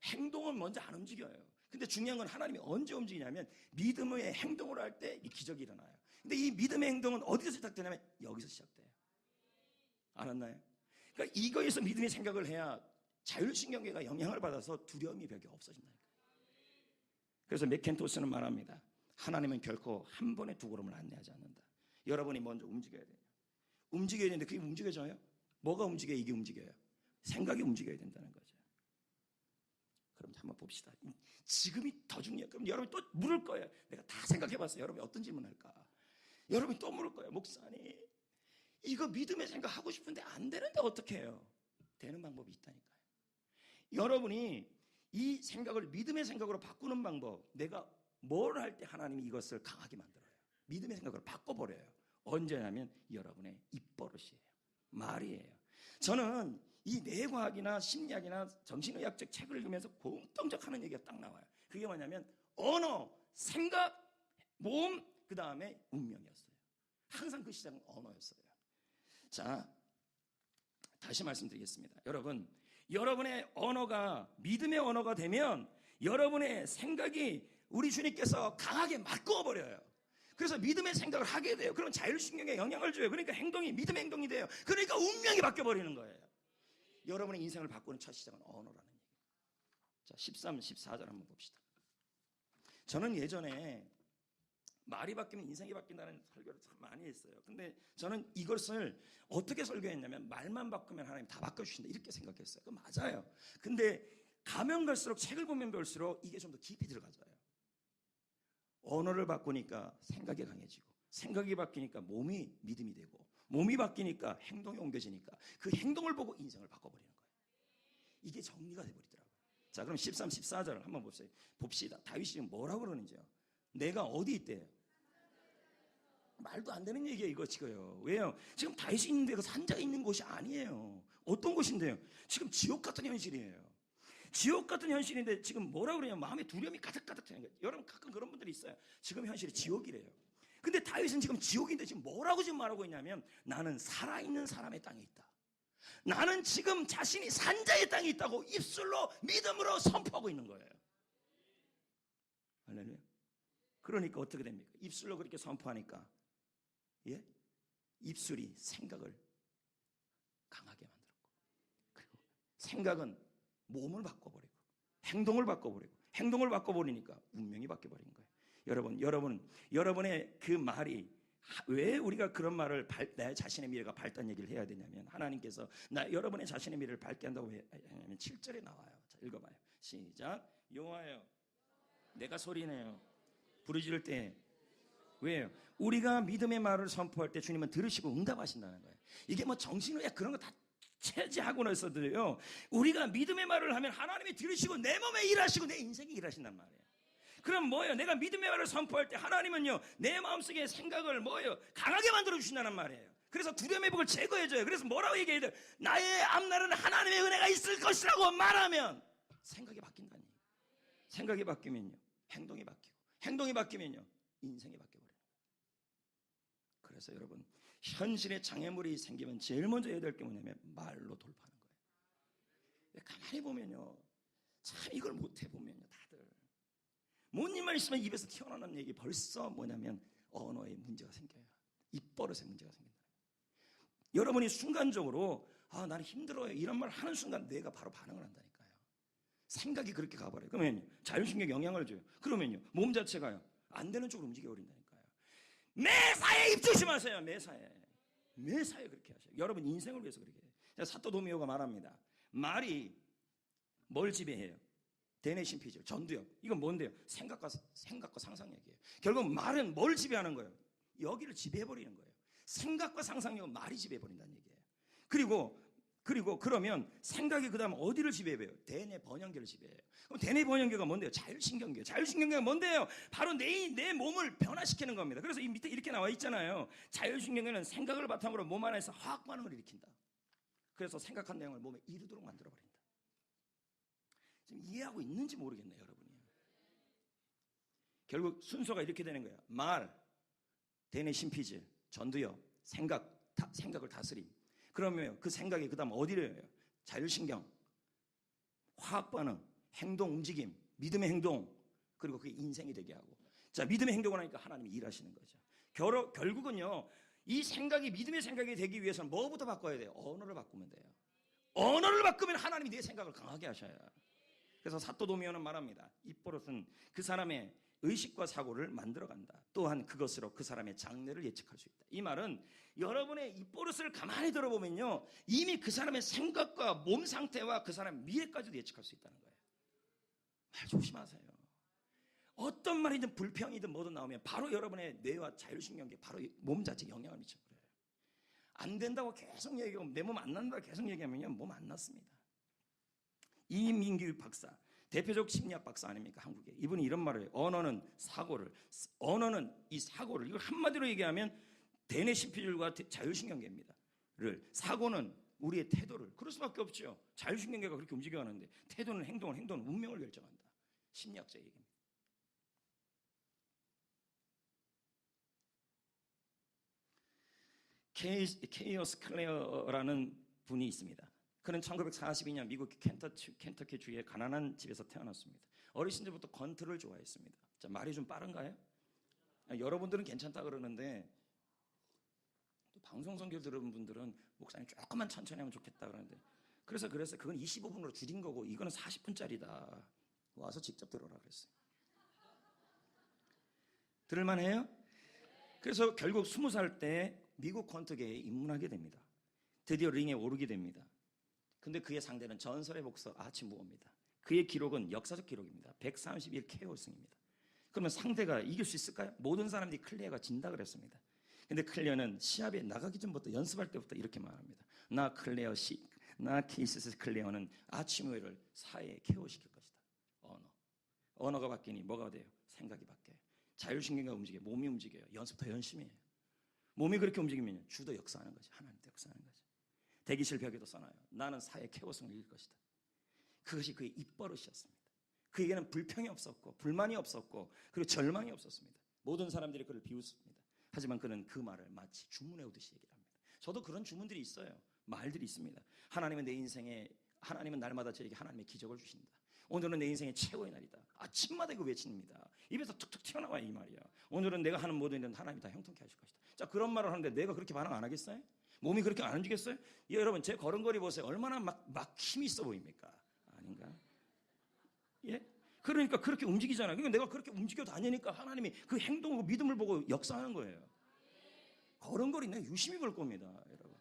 행동은 먼저 안 움직여요. 근데 중요한 건 하나님이 언제 움직이냐면 믿음의 행동을 할 때 이 기적이 일어나요. 근데 이 믿음의 행동은 어디서 시작되냐면 여기서 시작돼요. 알았나요? 그러니까 이거에서 믿음의 생각을 해야 자율신경계가 영향을 받아서 두려움이 벽에 없어진다니까. 그래서 맥켄토스는 말합니다. 하나님은 결코 한 번에 두 걸음을 안내하지 않는다. 여러분이 먼저 움직여야 돼요. 움직여야 되는데 그게 움직여져요? 뭐가 움직여요? 이게 움직여요. 생각이 움직여야 된다는 거죠. 그럼 한번 봅시다. 지금이 더 중요해요. 그럼 여러분이 또 물을 거예요. 내가 다 생각해봤어요. 여러분이 어떤 질문할까? 여러분이 또 물을 거예요. 목사님, 이거 믿음의 생각 하고 싶은데 안 되는데 어떻게 해요? 되는 방법이 있다니까요. 여러분이 이 생각을 믿음의 생각으로 바꾸는 방법, 내가 뭘 할 때 하나님이 이것을 강하게 만들어요. 믿음의 생각을 바꿔버려요. 언제냐면 여러분의 입버릇이에요. 말이에요. 저는 이 뇌과학이나 심리학이나 정신의학적 책을 읽으면서 공통적하는 얘기가 딱 나와요. 그게 뭐냐면 언어, 생각, 몸, 그 다음에 운명이었어요. 항상 그 시작은 언어였어요. 자, 다시 말씀드리겠습니다. 여러분의 언어가 믿음의 언어가 되면 여러분의 생각이 우리 주님께서 강하게 바꾸어버려요. 그래서 믿음의 생각을 하게 돼요. 그럼 자율신경에 영향을 줘요. 그러니까 행동이 믿음의 행동이 돼요. 그러니까 운명이 바뀌어버리는 거예요. 여러분의 인생을 바꾸는 첫 시작은 언어라는 얘기예요. 자, 13, 14절 한번 봅시다. 저는 예전에 말이 바뀌면 인생이 바뀐다는 설교를 참 많이 했어요. 근데 저는 이것을 어떻게 설교했냐면 말만 바꾸면 하나님 다 바꿔주신다 이렇게 생각했어요. 그거 맞아요. 근데 가면 갈수록 책을 보면 볼수록 이게 좀 더 깊이 들어가져요. 언어를 바꾸니까 생각이 강해지고 생각이 바뀌니까 몸이 믿음이 되고 몸이 바뀌니까 행동이 옮겨지니까 그 행동을 보고 인생을 바꿔버리는 거예요. 이게 정리가 돼버리더라고요. 자, 그럼 13, 14절을 한번 봅시다. 다윗이 뭐라고 그러는지요. 내가 어디 있대요? 말도 안 되는 얘기예요, 이거 지금요. 왜요? 지금 다윗이 있는 데가 산자가 있는 곳이 아니에요. 어떤 곳인데요? 지금 지옥 같은 현실이에요. 지옥 같은 현실인데 지금 뭐라 그러냐면 마음에 두려움이 가득가득 되는 거예요. 여러분 가끔 그런 분들이 있어요. 지금 현실이 지옥이래요. 근데 다윗은 지금 지옥인데 지금 뭐라고 지금 말하고 있냐면 나는 살아있는 사람의 땅에 있다. 나는 지금 자신이 산자의 땅에 있다고 입술로 믿음으로 선포하고 있는 거예요. 할렐루야. 그러니까 어떻게 됩니까? 입술로 그렇게 선포하니까 입술이 생각을 강하게 만들었고 그리고 생각은 몸을 바꿔버리고 행동을 바꿔버리고 행동을 바꿔버리니까 운명이 바뀌어버린 거예요. 여러분의 그 말이 왜 우리가 그런 말을 내 자신의 미래가 밝다는 얘기를 해야 되냐면 하나님께서 여러분의 자신의 미래를 밝게 한다고 하냐면 7절에 나와요. 자, 읽어봐요. 시작. 여호와여 내가 소리내요. 부르짖을 때. 왜요? 우리가 믿음의 말을 선포할 때 주님은 들으시고 응답하신다는 거예요. 이게 뭐 정신의학 그런 거 다 체제하고 나서도요, 우리가 믿음의 말을 하면 하나님이 들으시고 내 몸에 일하시고 내 인생에 일하신단 말이에요. 그럼 뭐예요? 내가 믿음의 말을 선포할 때 하나님은요, 내 마음속에 생각을 뭐예요? 강하게 만들어 주신다는 말이에요. 그래서 두려움의 복을 제거해줘요. 그래서 뭐라고 얘기해야 돼요? 나의 앞날은 하나님의 은혜가 있을 것이라고 말하면 생각이 바뀐다니. 생각이 바뀌면요, 행동이 바뀌고, 행동이 바뀌면요, 인생이 바뀌어버려요. 그래서 여러분, 현실에 장애물이 생기면 제일 먼저 해야 될 게 뭐냐면 말로 돌파하는 거예요. 가만히 보면요, 참 이걸 못 해보면요, 다들 뭔 일만 있으면 입에서 튀어나오는 얘기 벌써 뭐냐면 언어에 문제가 생겨요. 입버릇에 문제가 생긴다. 여러분이 순간적으로 나는 힘들어요 이런 말 하는 순간 뇌가 바로 반응을 한다니까요. 생각이 그렇게 가버려요. 그러면 자율신경에 영향을 줘요. 그러면요, 몸 자체가요, 안 되는 쪽으로 움직여 버린다니까요. 매사에 입 조심하세요. 매사에 그렇게 하셔요. 여러분 인생을 위해서 그렇게 해요. 사토 도미오가 말합니다. 말이 뭘 지배해요? 대뇌신피질, 전두엽. 이건 뭔데요? 생각과 상상력이에요. 결국 말은 뭘 지배하는 거예요? 여기를 지배해버리는 거예요. 생각과 상상력은 말이 지배해버린다는 얘기예요. 그리고 그러면 생각이 그 다음 어디를 지배해요? 대뇌 번영계를 지배해요. 그럼 대뇌 번영계가 뭔데요? 자율신경계. 자율신경계가 뭔데요? 바로 내 몸을 변화시키는 겁니다. 그래서 이 밑에 이렇게 나와 있잖아요. 자율신경계는 생각을 바탕으로 몸 안에서 화학 반응을 일으킨다. 그래서 생각한 내용을 몸에 이르도록 만들어버린다. 지금 이해하고 있는지 모르겠네요, 여러분이. 결국 순서가 이렇게 되는 거예요. 말, 대뇌 신피질, 전두엽, 생각을 다스림. 그러면 그 생각이 그 다음 어디를 해요? 자율신경, 화학반응, 행동, 움직임, 믿음의 행동, 그리고 그게 인생이 되게 하고. 자, 믿음의 행동을 하니까 하나님이 일하시는 거죠. 결국은요, 이 생각이 믿음의 생각이 되기 위해서는 뭐부터 바꿔야 돼요? 언어를 바꾸면 돼요. 언어를 바꾸면 하나님이 내 생각을 강하게 하셔요. 그래서 사토도미오는 말합니다. 입버릇은 그 사람의 의식과 사고를 만들어간다. 또한 그것으로 그 사람의 장래를 예측할 수 있다. 이 말은 여러분의 입버릇을 가만히 들어보면요, 이미 그 사람의 생각과 몸 상태와 그 사람의 미래까지도 예측할 수 있다는 거예요. 말 조심하세요. 어떤 말이든 불평이든 뭐든 나오면 바로 여러분의 뇌와 자율신경계, 바로 몸 자체에 영향을 미쳐버려요. 안 된다고 계속 얘기하고 내 몸 안 난다고 계속 얘기하면요, 몸 안 났습니다. 이민규 박사, 대표적 심리학 박사 아닙니까, 한국에. 이분이 이런 말을 해요. 언어는 이 사고를, 이걸 한마디로 얘기하면 대뇌 신피질과 자율신경계입니다. 사고는 우리의 태도를, 그럴 수밖에 없죠. 자율신경계가 그렇게 움직여가는데 태도는 행동은 운명을 결정한다. 심리학자 얘기입니다. 케이어스 클레어라는 분이 있습니다. 그는 1942년 미국 켄터키 주의 가난한 집에서 태어났습니다. 어리신 때부터 권투를 좋아했습니다. 자, 말이 좀 빠른가요? 여러분들은 괜찮다 그러는데 또 방송 선교 들은 분들은 목사님 조금만 천천히 하면 좋겠다 그러는데, 그래서 그건 25분으로 줄인 거고 이거는 40분짜리다. 와서 직접 들어라 그랬어요. 들을만해요? 그래서 결국 20살 때 미국 권투계에 입문하게 됩니다. 드디어 링에 오르게 됩니다. 근데 그의 상대는 전설의 복서 아치무어입니다. 그의 기록은 역사적 기록입니다. 131 KO 승입니다. 그러면 상대가 이길 수 있을까요? 모든 사람들이 클레어가 진다 그랬습니다. 근데 클레어는 시합에 나가기 전부터, 연습할 때부터 이렇게 말합니다. 나 케이스 클레어는 아치무어를 4회 KO시킬 것이다. 언어가 바뀌니 뭐가 돼요? 생각이 바뀌어요. 자율신경이 움직여요. 몸이 움직여요. 연습 더 열심히 해요. 몸이 그렇게 움직이면 주도 역사하는 거지. 하나님도 역사하는 거지. 대기실 벽에도 써놔요. 나는 4회 KO승을 이길 것이다. 그것이 그의 입버릇이었습니다. 그에게는 불평이 없었고 불만이 없었고 그리고 절망이 없었습니다. 모든 사람들이 그를 비웃습니다. 하지만 그는 그 말을 마치 주문해오듯이 얘기를 합니다. 저도 그런 주문들이 있어요. 말들이 있습니다. 하나님은 날마다 저에게 하나님의 기적을 주신다. 오늘은 내 인생의 최고의 날이다. 아침마다 이거 외칩니다. 입에서 툭툭 튀어나와요, 이 말이야. 오늘은 내가 하는 모든 일은 하나님이 다 형통케 하실 것이다. 자, 그런 말을 하는데 내가 그렇게 반응 안 하겠어요? 몸이 그렇게 안 움직였어요? 여러분, 제 걸음걸이 보세요. 얼마나 막 힘이 있어 보입니까? 아닌가? 예? 그러니까 그렇게 움직이잖아요. 그러니까 내가 그렇게 움직여 다니니까 하나님이 그 행동과 믿음을 보고 역사하는 거예요. 걸음걸이 내가 유심히 볼 겁니다, 여러분.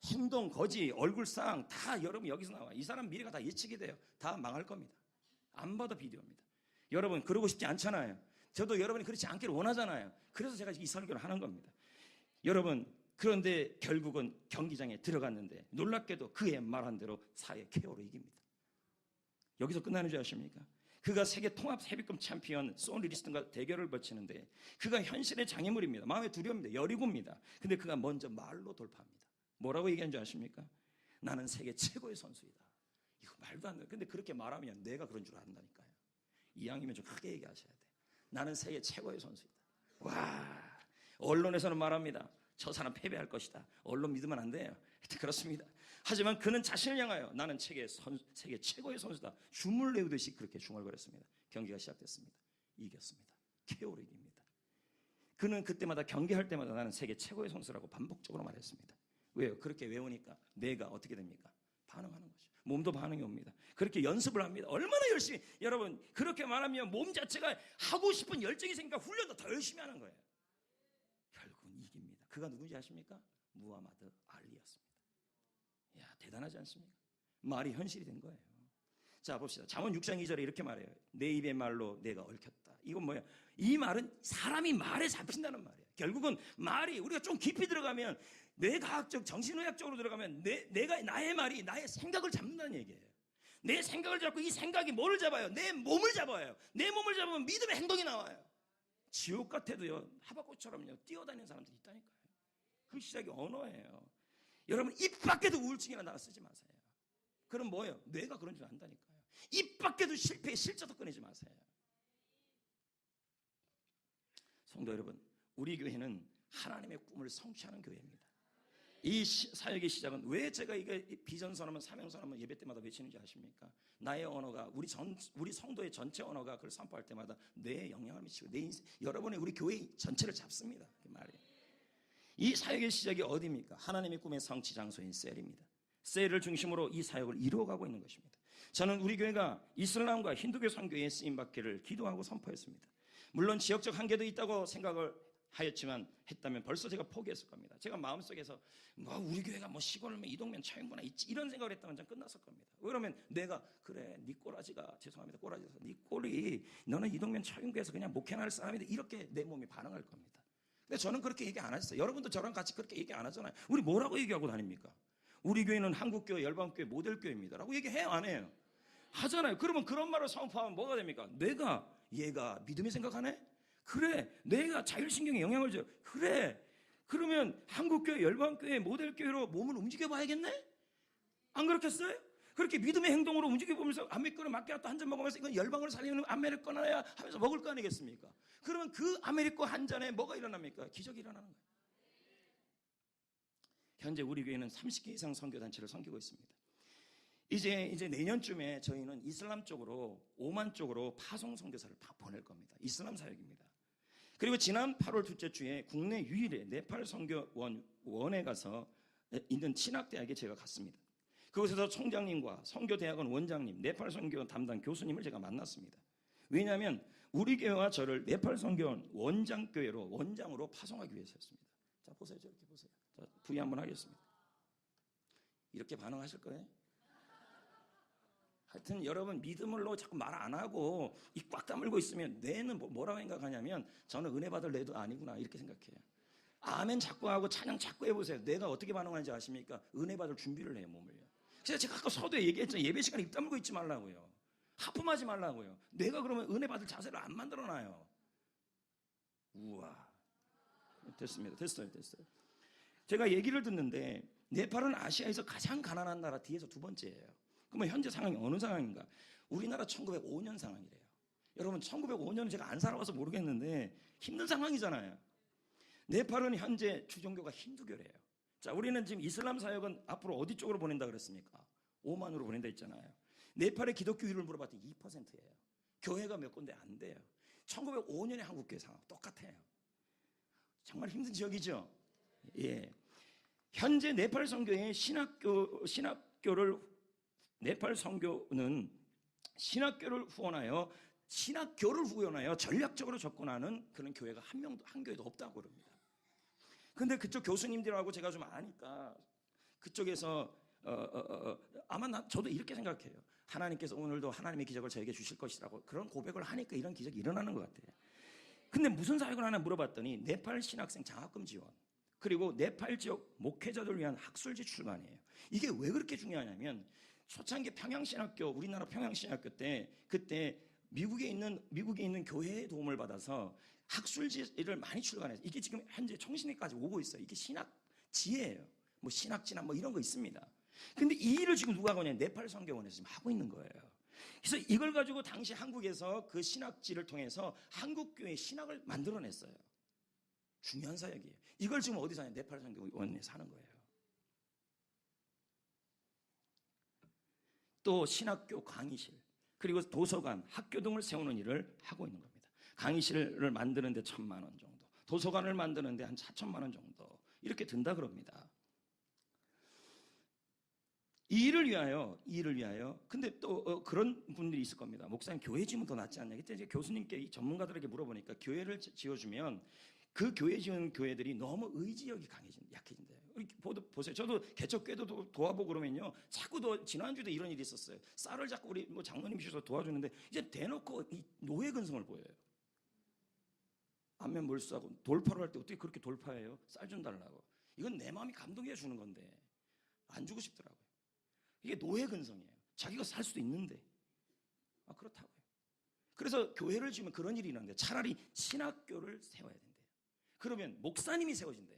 행동, 거지, 얼굴상 다 여러분 여기서 나와. 이 사람 미래가 다 예측이 돼요. 다 망할 겁니다. 안 봐도 비디오입니다. 여러분 그러고 싶지 않잖아요. 저도 여러분이 그렇지 않기를 원하잖아요. 그래서 제가 이 설교를 하는 겁니다. 여러분 그런데 결국은 경기장에 들어갔는데 놀랍게도 그의 말한 대로 사회 KO로 이깁니다. 여기서 끝나는 줄 아십니까? 그가 세계 통합 헤비급 챔피언 소니 리스턴과 대결을 벌치는데 그가 현실의 장애물입니다. 마음의 두려움입니다. 여리고입니다. 근데 그가 먼저 말로 돌파합니다. 뭐라고 얘기한 줄 아십니까? 나는 세계 최고의 선수이다. 이거 말도 안 돼. 근데 그렇게 말하면 내가 그런 줄 안다니까요. 이왕이면 좀 크게 얘기하셔야 돼. 나는 세계 최고의 선수이다. 와, 언론에서는 말합니다. 저 사람 패배할 것이다. 언론 믿으면 안 돼요. 그렇습니다. 하지만 그는 자신을 향하여 나는 세계 최고의 선수다. 춤을 내우듯이 그렇게 중얼거렸습니다. 경기가 시작됐습니다. 이겼습니다. KO로 이깁니다. 그는 그때마다 경기할 때마다 나는 세계 최고의 선수라고 반복적으로 말했습니다. 왜요? 그렇게 외우니까 뇌가 어떻게 됩니까? 반응하는 거죠. 몸도 반응이 옵니다. 그렇게 연습을 합니다. 얼마나 열심히. 여러분 그렇게 말하면 몸 자체가 하고 싶은 열정이 생기니까 훈련도 더 열심히 하는 거예요. 결국은 이깁니다. 그가 누군지 아십니까? 무하마드 알리였습니다. 야, 대단하지 않습니까? 말이 현실이 된 거예요. 자 봅시다. 잠언 6장 2절에 이렇게 말해요. 내 입의 말로 내가 얽혔다. 이건 뭐예요? 이 말은 사람이 말에 잡힌다는 말이에요. 결국은 말이 우리가 좀 깊이 들어가면 뇌과학적 정신의학적으로 들어가면 내가 나의 말이 나의 생각을 잡는다는 얘기예요. 내 생각을 잡고 이 생각이 뭐를 잡아요? 내 몸을 잡아요. 내 몸을 잡으면 믿음의 행동이 나와요. 지옥 같아도요 하박국처럼요 뛰어다니는 사람들이 있다니까요. 그 시작이 언어예요. 여러분 입 밖에도 우울증이나 나가 쓰지 마세요. 그럼 뭐예요? 뇌가 그런 줄 안다니까요. 입 밖에도 실패의 실자도 꺼내지 마세요. 성도 여러분, 우리 교회는 하나님의 꿈을 성취하는 교회입니다. 이 사역의 시작은 왜 제가 이게 비전 선언문, 사명 선언문 예배 때마다 외치는지 아십니까? 나의 언어가 우리 성도의 전체 언어가 그걸 선포할 때마다 뇌에 영향을 미치고 내 인생, 여러분의 우리 교회 전체를 잡습니다. 그 말이. 이 사역의 시작이 어디입니까? 하나님의 꿈의 성취 장소인 셀입니다. 셀을 중심으로 이 사역을 이루어가고 있는 것입니다. 저는 우리 교회가 이슬람과 힌두교 선교에 쓰임받기를 기도하고 선포했습니다. 물론 지역적 한계도 있다고 생각을 하였지만 했다면 벌써 제가 포기했을 겁니다. 제가 마음속에서 우리 교회가 시골이면 이동면 차용구나 이런 생각을 했다면 전 끝났을 겁니다. 그러면 내가 그래 네 꼬라지가 죄송합니다. 꼬라지에서 네 꼴이 너는 이동면 차용구에서 그냥 목회나 할 사람인데 이렇게 내 몸이 반응할 겁니다. 근데 저는 그렇게 얘기 안 했어요. 여러분도 저랑 같이 그렇게 얘기 안 하잖아요. 우리 뭐라고 얘기하고 다닙니까? 우리 교회는 한국교회, 열방교회, 모델교회입니다 라고 얘기해요 안 해요? 하잖아요. 그러면 그런 말을 선포하면 뭐가 됩니까? 얘가 믿음이 생각하네? 그래, 내가 자율신경에 영향을 줘요. 그래, 그러면 한국교회, 열방교회, 모델교회로 몸을 움직여봐야겠네? 안 그렇겠어요? 그렇게 믿음의 행동으로 움직여보면서 아메리카노 마키아토 한 잔 먹으면서 이건 열방을 살리는 아메리카노야 하면서 먹을 거 아니겠습니까? 그러면 그 아메리카노 한 잔에 뭐가 일어납니까? 기적이 일어나는 거예요. 현재 우리 교회는 30개 이상 선교단체를 섬기고 있습니다. 이제 내년쯤에 저희는 이슬람 쪽으로 5만 쪽으로 파송 선교사를 보낼 겁니다. 이슬람 사역입니다. 그리고 지난 8월 둘째 주에 국내 유일의 네팔 선교원에 가서 있는 친학대학에 제가 갔습니다. 그곳에서 총장님과 선교대학원 원장님, 네팔 선교 담당 교수님을 제가 만났습니다. 왜냐하면 우리 교회와 저를 네팔 선교원 원장으로 파송하기 위해서였습니다. 자 보세요, 저렇게 보세요. 자, 부위 한번 하겠습니다. 이렇게 반응하실 거예요? 하여튼 여러분 믿음으로 자꾸 말 안 하고 입 꽉 다물고 있으면 뇌는 뭐라고 생각하냐면 저는 은혜 받을 뇌도 아니구나 이렇게 생각해요. 아멘 자꾸 하고 찬양 자꾸 해보세요. 뇌가 어떻게 반응하는지 아십니까? 은혜 받을 준비를 해요 몸을요. 그래서 제가 아까 서두에 얘기했잖아요. 예배 시간에 입 다물고 있지 말라고요. 하품하지 말라고요. 뇌가 그러면 은혜 받을 자세를 안 만들어놔요. 우와 됐습니다. 됐어요. 제가 얘기를 듣는데 네팔은 아시아에서 가장 가난한 나라 뒤에서 두 번째예요. 그러면 현재 상황이 어느 상황인가? 우리나라 1905년 상황이래요. 여러분 1905년은 제가 안 살아봐서 모르겠는데 힘든 상황이잖아요. 네팔은 현재 주종교가 힌두교래요. 자, 우리는 지금 이슬람 사역은 앞으로 어디 쪽으로 보낸다 그랬습니까? 오만으로 보낸다 했잖아요. 네팔의 기독교율을 물어봤더니 2%예요. 교회가 몇 군데 안 돼요. 1905년의 한국교회 상황 똑같아요. 정말 힘든 지역이죠. 예. 현재 네팔 선교의 네팔 선교는 신학교를 후원하여 전략적으로 접근하는 그런 교회가 한 교회도 없다고 그럽니다. 근데 그쪽 교수님들하고 제가 좀 아니까 그쪽에서 아마 저도 이렇게 생각해요. 하나님께서 오늘도 하나님의 기적을 저에게 주실 것이라고 그런 고백을 하니까 이런 기적이 일어나는 것 같아요. 근데 무슨 사역을 하나 물어봤더니 네팔 신학생 장학금 지원, 그리고 네팔 지역 목회자들을 위한 학술지 출간이에요. 이게 왜 그렇게 중요하냐면 초창기 평양신학교, 우리나라 평양신학교 때 그때 미국에 있는 교회의 도움을 받아서 학술지를 많이 출간해서 이게 지금 현재 청신회까지 오고 있어요. 이게 신학지예요. 뭐 신학지나 뭐 이런 거 있습니다. 근데 이 일을 지금 누가 하고 있냐? 네팔 선교원에서 지금 하고 있는 거예요. 그래서 이걸 가지고 당시 한국에서 그 신학지를 통해서 한국교회 신학을 만들어냈어요. 중요한 사역이에요. 이걸 지금 어디서 하냐? 네팔 선교원에서 하는 거예요. 또 신학교 강의실, 그리고 도서관, 학교 등을 세우는 일을 하고 있는 겁니다. 강의실을 만드는데 1,000만 원 정도, 도서관을 만드는데 한 4천만 원 정도 이렇게 든다 그럽니다. 이 일을 위하여. 근데 또 그런 분들이 있을 겁니다. 목사님, 교회 지으면 더 낫지 않냐? 그때 이제 교수님께, 이 전문가들에게 물어보니까 교회를 지어주면 그 교회 지은 교회들이 너무 의지력이 약해진대요. 보세요. 저도 개척교회도 도와보고 그러면요, 자꾸 지난주에도 이런 일이 있었어요. 쌀을 자꾸 우리 뭐 장로님이 주셔서 도와주는데 이제 대놓고 이 노예 근성을 보여요. 안면 몰수하고 돌파를 할 때 어떻게 그렇게 돌파해요? 쌀 좀 달라고. 이건 내 마음이 감동해 주는 건데 안 주고 싶더라고요. 이게 노예 근성이에요. 자기가 살 수도 있는데. 그렇다고요. 그래서 교회를 지으면 그런 일이 있는데 차라리 신학교를 세워야 된대요. 그러면 목사님이 세워진대요.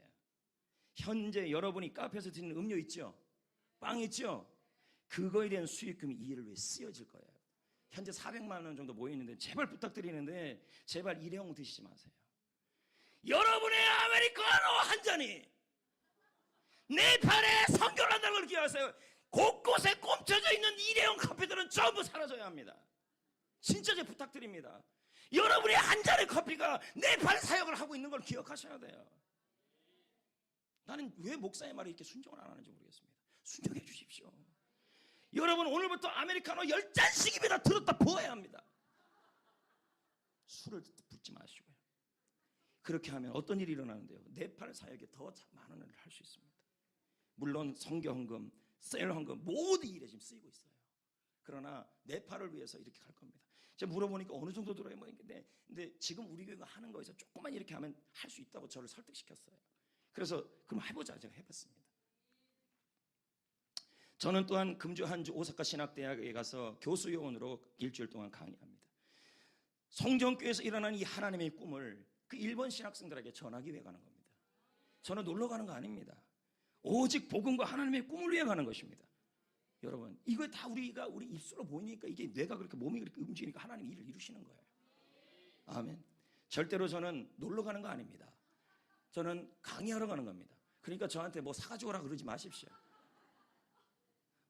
현재 여러분이 카페에서 드시는 음료 있죠? 빵 있죠? 그거에 대한 수익금이 이 일을 위해 쓰여질 거예요. 현재 400만 원 정도 모여있는데 제발 부탁드리는데 제발 일회용 드시지 마세요. 여러분의 아메리카노 한 잔이 네팔에 선교를 한다는 걸 기억하세요. 곳곳에 꼽혀져 있는 일회용 커피들은 전부 사라져야 합니다. 진짜 제가 부탁드립니다. 여러분의 한 잔의 커피가 네팔 사역을 하고 있는 걸 기억하셔야 돼요. 나는 왜 목사의 말에 이렇게 순종을 안 하는지 모르겠습니다. 순종해 주십시오. 여러분, 오늘부터 아메리카노 10잔씩입니다. 들었다 부어야 합니다. 술을 붓지 마시고요. 그렇게 하면 어떤 일이 일어나는데요? 네팔 사역에 더 많은 일을 할 수 있습니다. 물론 선교 헌금, 셀 헌금 모든 일에 지금 쓰이고 있어요. 그러나 네팔을 위해서 이렇게 갈 겁니다. 제가 물어보니까 어느 정도 들어요? 근데 지금 우리 교회가 하는 거에서 조금만 이렇게 하면 할 수 있다고 저를 설득시켰어요. 그래서 그럼 해보자. 제가 해봤습니다. 저는 또한 금주 한주 오사카 신학대학에 가서 교수 요원으로 일주일 동안 강의합니다. 성정교회에서 일어난 이 하나님의 꿈을 그 일본 신학생들에게 전하기 위해 가는 겁니다. 저는 놀러 가는 거 아닙니다. 오직 복음과 하나님의 꿈을 위해 가는 것입니다. 여러분, 이거 다 우리 입술로 보이니까, 이게 뇌가 그렇게, 몸이 그렇게 움직이니까 하나님이 일을 이루시는 거예요. 아멘. 절대로 저는 놀러 가는 거 아닙니다. 저는 강의하러 가는 겁니다. 그러니까 저한테 뭐 사가지고 오라 그러지 마십시오.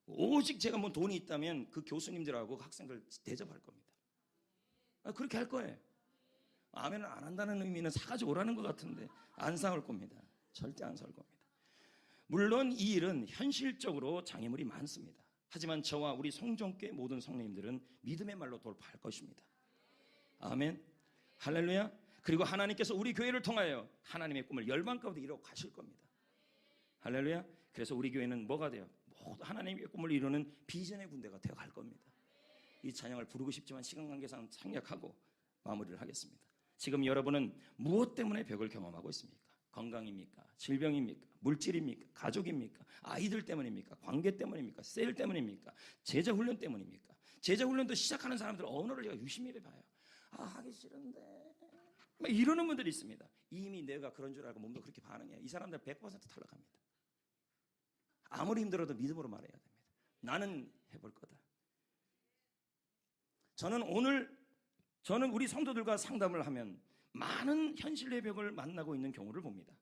오직 제가 뭐 돈이 있다면 그 교수님들하고 학생들 대접할 겁니다. 그렇게 할 거예요. 아멘을 안 한다는 의미는 사가지고 오라는 것 같은데 안 사올 겁니다. 절대 안 사올 겁니다. 물론 이 일은 현실적으로 장애물이 많습니다. 하지만 저와 우리 성정교회 모든 성도님들은 믿음의 말로 돌파할 것입니다. 아멘. 할렐루야. 그리고 하나님께서 우리 교회를 통하여 하나님의 꿈을 열방 가운데 이루어 가실 겁니다. 할렐루야. 그래서 우리 교회는 뭐가 돼요? 모두 하나님의 꿈을 이루는 비전의 군대가 되어 갈 겁니다. 이 찬양을 부르고 싶지만 시간 관계상 생략하고 마무리를 하겠습니다. 지금 여러분은 무엇 때문에 벽을 경험하고 있습니까? 건강입니까? 질병입니까? 물질입니까? 가족입니까? 아이들 때문입니까? 관계 때문입니까? 셀 때문입니까? 제자훈련 때문입니까? 제자훈련도 시작하는 사람들 언어를 제가 유심히 봐요. 하기 싫은데 막 이러는 분들이 있습니다. 이미 내가 그런 줄 알고 몸도 그렇게 반응해요. 이 사람들 100% 탈락합니다. 아무리 힘들어도 믿음으로 말해야 됩니다. 나는 해볼 거다. 저는 우리 성도들과 상담을 하면 많은 현실의 벽을 만나고 있는 경우를 봅니다.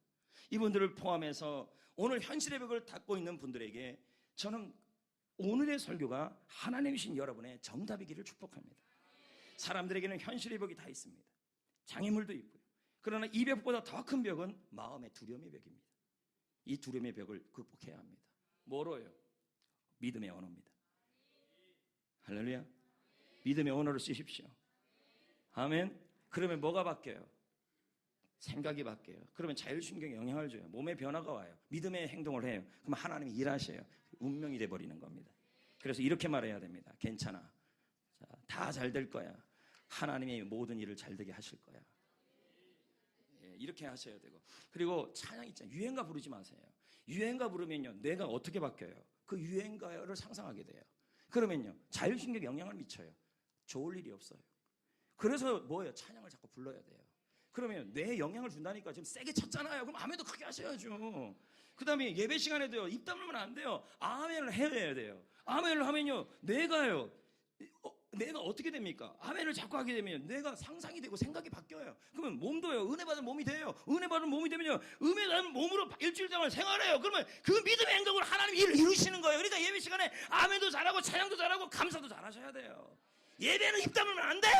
이분들을 포함해서 오늘 현실의 벽을 닫고 있는 분들에게 저는 오늘의 설교가 하나님이신 여러분의 정답이기를 축복합니다. 사람들에게는 현실의 벽이 다 있습니다. 장애물도 있고요. 그러나 이 벽보다 더 큰 벽은 마음의 두려움의 벽입니다. 이 두려움의 벽을 극복해야 합니다. 뭐로요? 믿음의 언어입니다. 할렐루야. 믿음의 언어를 쓰십시오. 아멘. 그러면 뭐가 바뀌어요? 생각이 바뀌어요. 그러면 자율신경에 영향을 줘요. 몸에 변화가 와요. 믿음의 행동을 해요. 그럼 하나님이 일하셔요. 운명이 돼버리는 겁니다. 그래서 이렇게 말해야 됩니다. 괜찮아. 다 잘 될 거야. 하나님이 모든 일을 잘 되게 하실 거야. 예, 이렇게 하셔야 되고. 그리고 찬양 있잖아요. 유행가 부르지 마세요. 유행가 부르면요, 뇌가 어떻게 바뀌어요? 그 유행가를 상상하게 돼요. 그러면요, 자율신경에 영향을 미쳐요. 좋을 일이 없어요. 그래서 뭐예요? 찬양을 자꾸 불러야 돼요. 그러면 뇌에 영향을 준다니까. 지금 세게 쳤잖아요. 그럼 아멘도 크게 하셔야죠. 그 다음에 예배 시간에도요, 입 다물면 안 돼요. 아멘을 해야 돼요. 아멘을 하면요, 뇌가요, 뇌가 어떻게 됩니까? 아멘을 자꾸 하게 되면 뇌가 상상이 되고 생각이 바뀌어요. 그러면 몸도요, 은혜 받은 몸이 돼요. 은혜 받은 몸이 되면요, 은혜 받은 몸으로 일주일 동안 생활해요. 그러면 그 믿음의 행동을 하나님 일을 이루시는 거예요. 그러니까 예배 시간에 아멘도 잘하고 찬양도 잘하고 감사도 잘하셔야 돼요. 예배는 입 다물면 안 돼요.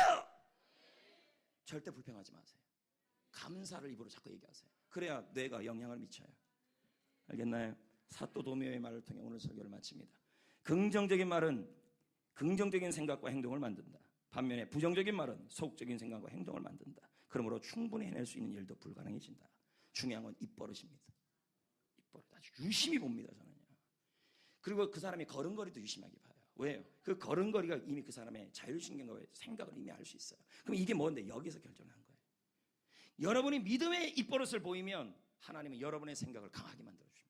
절대 불평하지 마세요. 감사를 입으로 자꾸 얘기하세요. 그래야 뇌가 영향을 미쳐요. 알겠나요? 사또 도미오의 말을 통해 오늘 설교를 마칩니다. 긍정적인 말은 긍정적인 생각과 행동을 만든다. 반면에 부정적인 말은 소극적인 생각과 행동을 만든다. 그러므로 충분히 해낼 수 있는 일도 불가능해진다. 중요한 건 입버릇입니다. 입버릇 아주 유심히 봅니다, 저는요. 그리고 그 사람이 걸음걸이도 유심하게 봐요. 왜요? 그 걸음걸이가 이미 그 사람의 자율신경과 생각을 이미 알 수 있어요. 그럼 이게 뭔데? 여기서 결정한 거예요. 여러분이 믿음의 입버릇을 보이면 하나님은 여러분의 생각을 강하게 만들어줍니다.